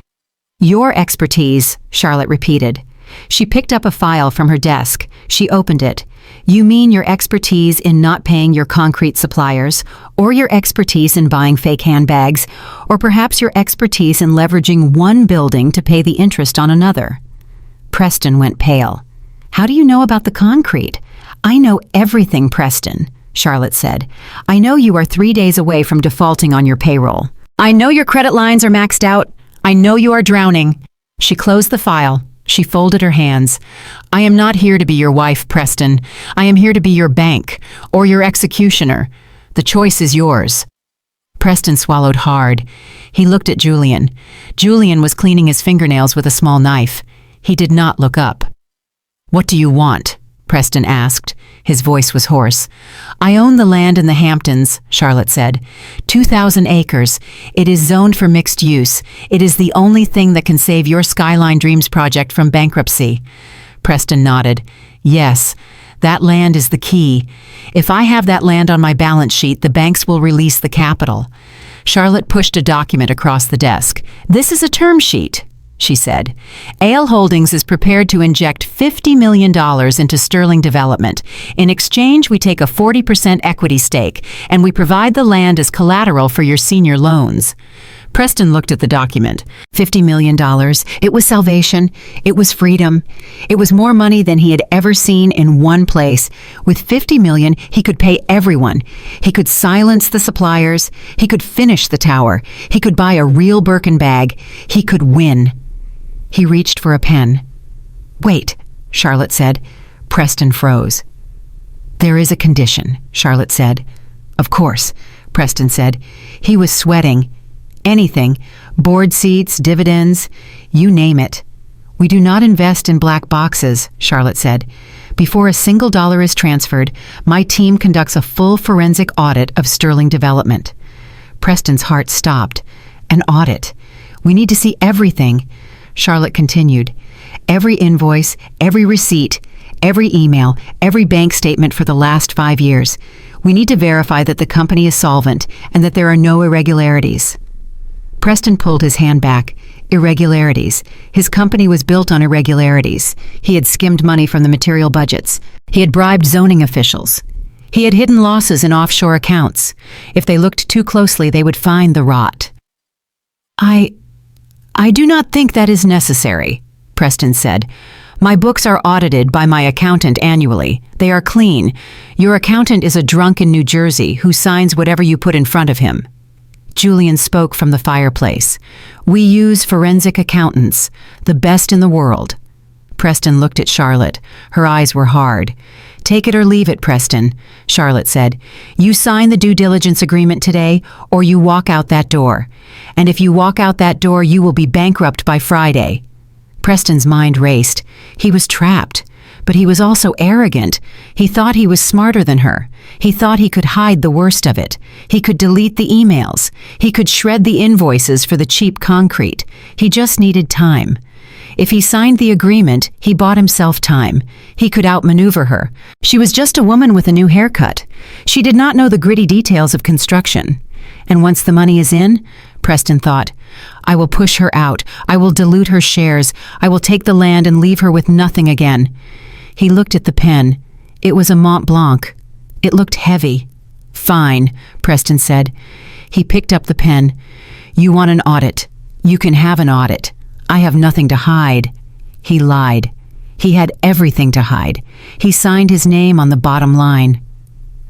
"Your expertise," Charlotte repeated. She picked up a file from her desk. She opened it. "You mean your expertise in not paying your concrete suppliers, or your expertise in buying fake handbags, or perhaps your expertise in leveraging one building to pay the interest on another?" Preston went pale. "How do you know about the concrete?" "I know everything, Preston," Charlotte said. "I know you are 3 days away from defaulting on your payroll. I know your credit lines are maxed out. I know you are drowning." She closed the file. She folded her hands. "I am not here to be your wife, Preston. I am here to be your bank, or your executioner. The choice is yours." Preston swallowed hard. He looked at Julian. Julian was cleaning his fingernails with a small knife. He did not look up. "What do you want?" Preston asked. His voice was hoarse. "I own the land in the Hamptons," Charlotte said. 2,000 acres. It is zoned for mixed use. It is the only thing that can save your Skyline Dreams project from bankruptcy. Preston nodded. "Yes, that land is the key. If I have that land on my balance sheet, the banks will release the capital." Charlotte pushed a document across the desk. "This is a term sheet," she said. "Ale Holdings is prepared to inject $50 million into Sterling Development. In exchange, we take a 40% equity stake, and we provide the land as collateral for your senior loans." Preston looked at the document. $50 million. It was salvation. It was freedom. It was more money than he had ever seen in one place. With $50 million, he could pay everyone. He could silence the suppliers. He could finish the tower. He could buy a real Birkin bag. He could win. He reached for a pen. "Wait," Charlotte said. Preston froze. "There is a condition," Charlotte said. "Of course," Preston said. He was sweating. "Anything. Board seats, dividends, you name it." "We do not invest in black boxes," Charlotte said. "Before a single dollar is transferred, my team conducts a full forensic audit of Sterling Development." Preston's heart stopped. "An audit. We need to see everything." Charlotte continued. "Every invoice, every receipt, every email, every bank statement for the last 5 years. We need to verify that the company is solvent and that there are no irregularities." Preston pulled his hand back. Irregularities. His company was built on irregularities. He had skimmed money from the material budgets. He had bribed zoning officials. He had hidden losses in offshore accounts. If they looked too closely, they would find the rot. I do not think that is necessary," Preston said. "My books are audited by my accountant annually. They are clean. Your accountant is a drunk in New Jersey who signs whatever you put in front of him." Julian spoke from the fireplace. "We use forensic accountants, the best in the world." Preston looked at Charlotte. Her eyes were hard. "Take it or leave it, Preston," Charlotte said. "You sign the due diligence agreement today, or you walk out that door. And if you walk out that door, you will be bankrupt by Friday." Preston's mind raced. He was trapped. But he was also arrogant. He thought he was smarter than her. He thought he could hide the worst of it. He could delete the emails. He could shred the invoices for the cheap concrete. He just needed time. If he signed the agreement, he bought himself time. He could outmaneuver her. She was just a woman with a new haircut. She did not know the gritty details of construction. And once the money is in, Preston thought, "I will push her out. I will dilute her shares. I will take the land and leave her with nothing again." He looked at the pen. It was a Mont Blanc. It looked heavy. "Fine," Preston said. He picked up the pen. "You want an audit. You can have an audit. I have nothing to hide." He lied. He had everything to hide. He signed his name on the bottom line.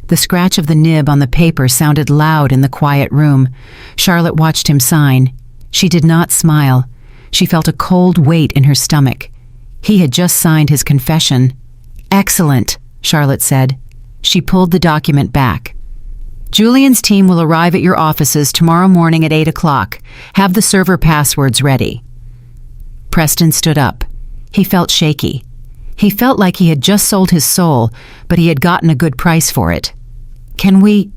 The scratch of the nib on the paper sounded loud in the quiet room. Charlotte watched him sign. She did not smile. She felt a cold weight in her stomach. He had just signed his confession. "Excellent," Charlotte said. She pulled the document back. "Julian's team will arrive at your offices tomorrow morning at 8 o'clock. Have the server passwords ready." Preston stood up. He felt shaky. He felt like he had just sold his soul, but he had gotten a good price for it. Can we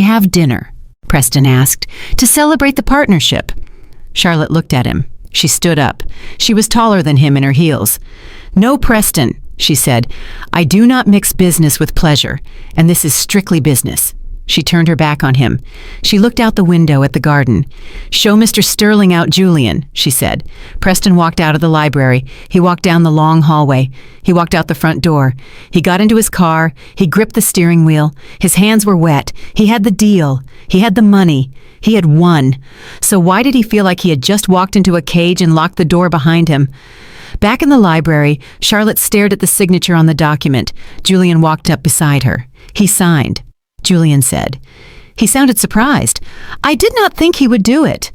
have dinner?" Preston asked, "to celebrate the partnership." Charlotte looked at him. She stood up. She was taller than him in her heels. "No, Preston," she said. "I do not mix business with pleasure, and this is strictly business." She turned her back on him. She looked out the window at the garden. "Show Mr. Sterling out Julian," she said. Preston walked out of the library. He walked down the long hallway. He walked out the front door. He got into his car. He gripped the steering wheel. His hands were wet. He had the deal. He had the money. He had won. So why did he feel like he had just walked into a cage and locked the door behind him? Back in the library, Charlotte stared at the signature on the document. Julian walked up beside her. He signed. Julian said. He sounded surprised. "I did not think he would do it."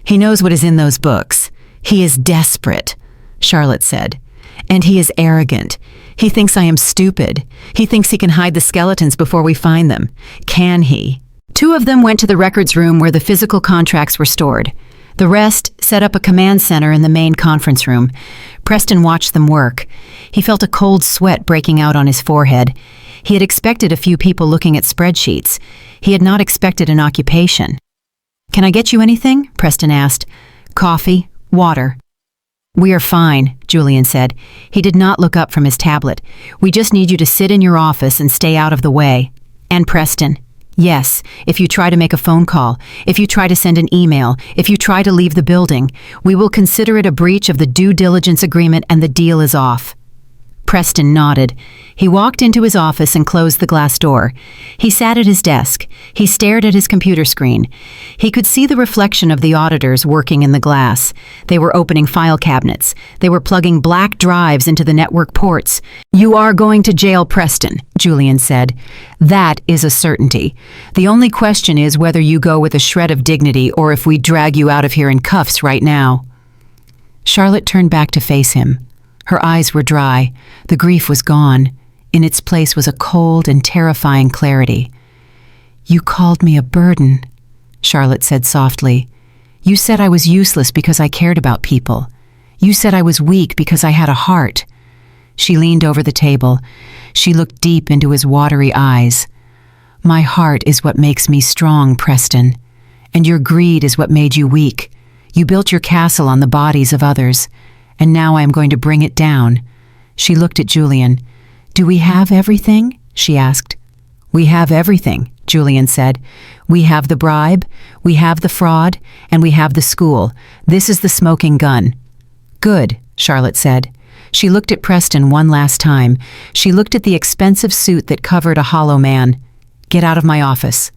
"He knows what is in those books. He is desperate," Charlotte said. "And he is arrogant. He thinks I am stupid. He thinks he can hide the skeletons before we find them. Can he?" Two of them went to the records room where the physical contracts were stored. The rest set up a command center in the main conference room. Preston watched them work. He felt a cold sweat breaking out on his forehead. He had expected a few people looking at spreadsheets. He had not expected an occupation. "Can I get you anything?" Preston asked. "Coffee, water." "We are fine," Julian said. He did not look up from his tablet. "We just need you to sit in your office and stay out of the way." "And Preston, yes, if you try to make a phone call, if you try to send an email, if you try to leave the building, we will consider it a breach of the due diligence agreement and the deal is off." Preston nodded. He walked into his office and closed the glass door. He sat at his desk. He stared at his computer screen. He could see the reflection of the auditors working in the glass. They were opening file cabinets. They were plugging black drives into the network ports. "You are going to jail, Preston," Julian said. "That is a certainty. The only question is whether you go with a shred of dignity or if we drag you out of here in cuffs right now." Charlotte turned back to face him. Her eyes were dry. The grief was gone. In its place was a cold and terrifying clarity. "You called me a burden," Charlotte said softly. "You said I was useless because I cared about people. You said I was weak because I had a heart." She leaned over the table. She looked deep into his watery eyes. "My heart is what makes me strong, Preston. And your greed is what made you weak. You built your castle on the bodies of others. And now I am going to bring it down." She looked at Julian. "Do we have everything?" she asked. "We have everything," Julian said. "We have the bribe, we have the fraud, and we have the school. This is the smoking gun." "Good," Charlotte said. She looked at Preston one last time. She looked at the expensive suit that covered a hollow man. "Get out of my office."